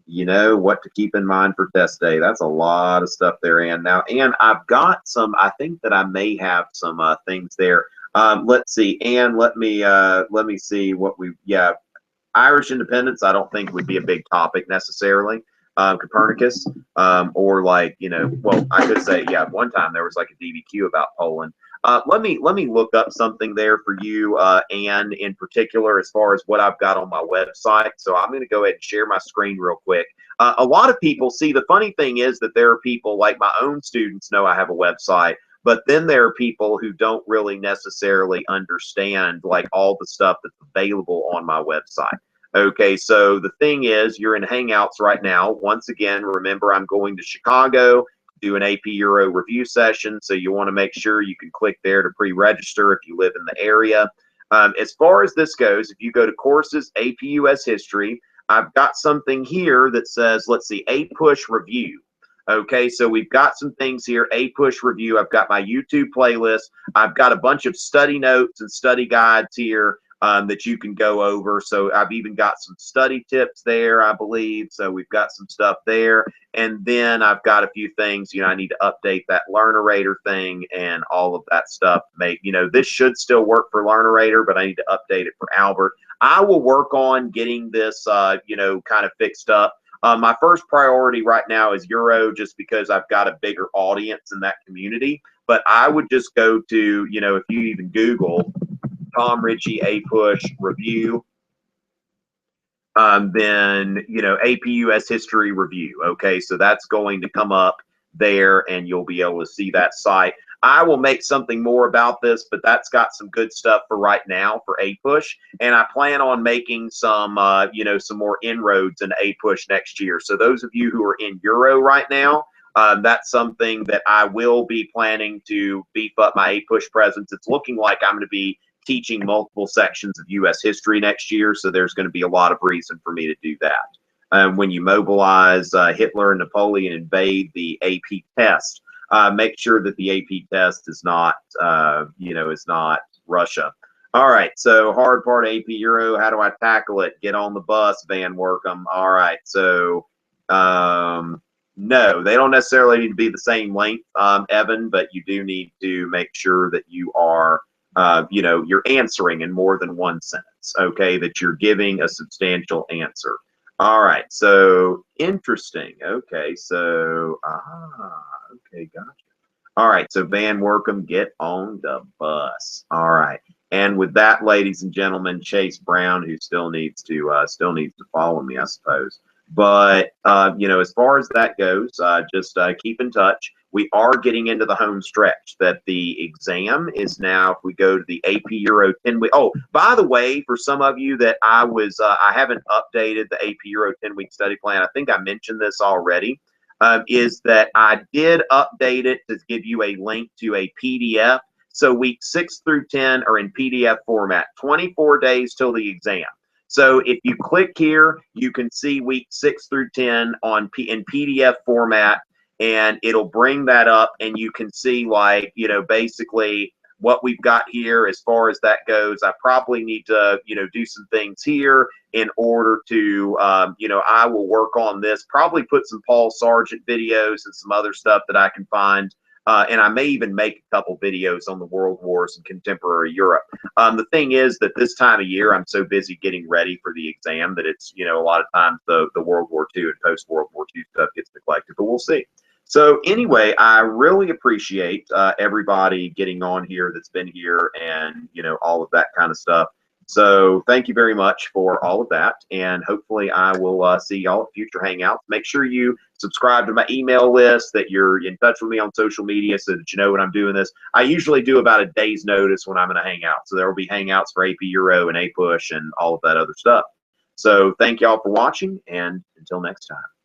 You know what to keep in mind for test day. That's a lot of stuff there, Ann. Now, Ann, I've got some. I think that I may have some things there. Let's see, Ann. Let me see what we. Yeah, Irish independence. I don't think would be a big topic necessarily. Copernicus, or like well, I could say yeah. One time there was like a DBQ about Poland. Let me look up something there for you, Anne, in particular, as far as what I've got on my website. So I'm going to go ahead and share my screen real quick. A lot of people see, the funny thing is that there are people like my own students know I have a website, but then there are people who don't really necessarily understand like all the stuff that's available on my website. Okay, so the thing is, you're in Hangouts right now. Once again, remember, I'm going to Chicago, do an AP Euro review session, so you want to make sure you can click there to pre-register if you live in the area. As far as this goes, if you go to courses, APUS History, I've got something here that says, let's see, APUSH Review. Okay, so we've got some things here, APUSH Review. I've got my YouTube playlist. I've got a bunch of study notes and study guides here. That you can go over. So I've even got some study tips there, I believe. So we've got some stuff there. And then I've got a few things, I need to update that Learnerator thing and all of that stuff. This should still work for Learnerator, but I need to update it for Albert. I will work on getting this, kind of fixed up. My first priority right now is Euro, just because I've got a bigger audience in that community. But I would just go to, if you even Google Tom Richey APUSH review, then APUS history review. Okay, so that's going to come up there, and you'll be able to see that site. I will make something more about this, but that's got some good stuff for right now for APUSH, and I plan on making some, some more inroads in APUSH next year. So those of you who are in Euro right now, that's something that I will be planning to beef up my APUSH presence. It's looking like I'm going to be teaching multiple sections of U.S. history next year, so there's going to be a lot of reason for me to do that. When you mobilize Hitler and Napoleon invade the AP test, make sure that the AP test is not, is not Russia. All right, so hard part AP Euro, how do I tackle it? Get on the bus, Van Workham. All right, so no, they don't necessarily need to be the same length, Evan, but you do need to make sure that you are you're answering in more than one sentence, okay, that you're giving a substantial answer. All right, so interesting. Okay, so, okay, gotcha. All right, so Van Workham, get on the bus. All right, and with that, ladies and gentlemen, Chase Brown, who still needs to follow me, I suppose. But you know, as far as that goes, just keep in touch. We are getting into the home stretch. That the exam is now. If we go to the AP Euro 10-week. Oh, by the way, for some of you that I haven't updated the AP Euro 10-week study plan. I think I mentioned this already. Is that I did update it to give you a link to a PDF. So week 6 through 10 are in PDF format. 24 days till the exam. So if you click here, you can see week 6 through 10 in PDF format, and it'll bring that up, and you can see, like, you know, basically what we've got here as far as that goes. I probably need to, you know, do some things here in order to, you know, I will work on this, probably put some Paul Sargent videos and some other stuff that I can find. And I may even make a couple videos on the World Wars and contemporary Europe. The thing is that this time of year, I'm so busy getting ready for the exam that it's, you know, a lot of times the World War II and post-World War II stuff gets neglected, but we'll see. So anyway, I really appreciate everybody getting on here that's been here and, you know, all of that kind of stuff. So thank you very much for all of that, and hopefully I will see y'all at future Hangouts. Make sure you subscribe to my email list, that you're in touch with me on social media so that you know when I'm doing this. I usually do about a day's notice when I'm going to hang out. So there will be Hangouts for AP Euro and APUSH and all of that other stuff. So thank y'all for watching, and until next time.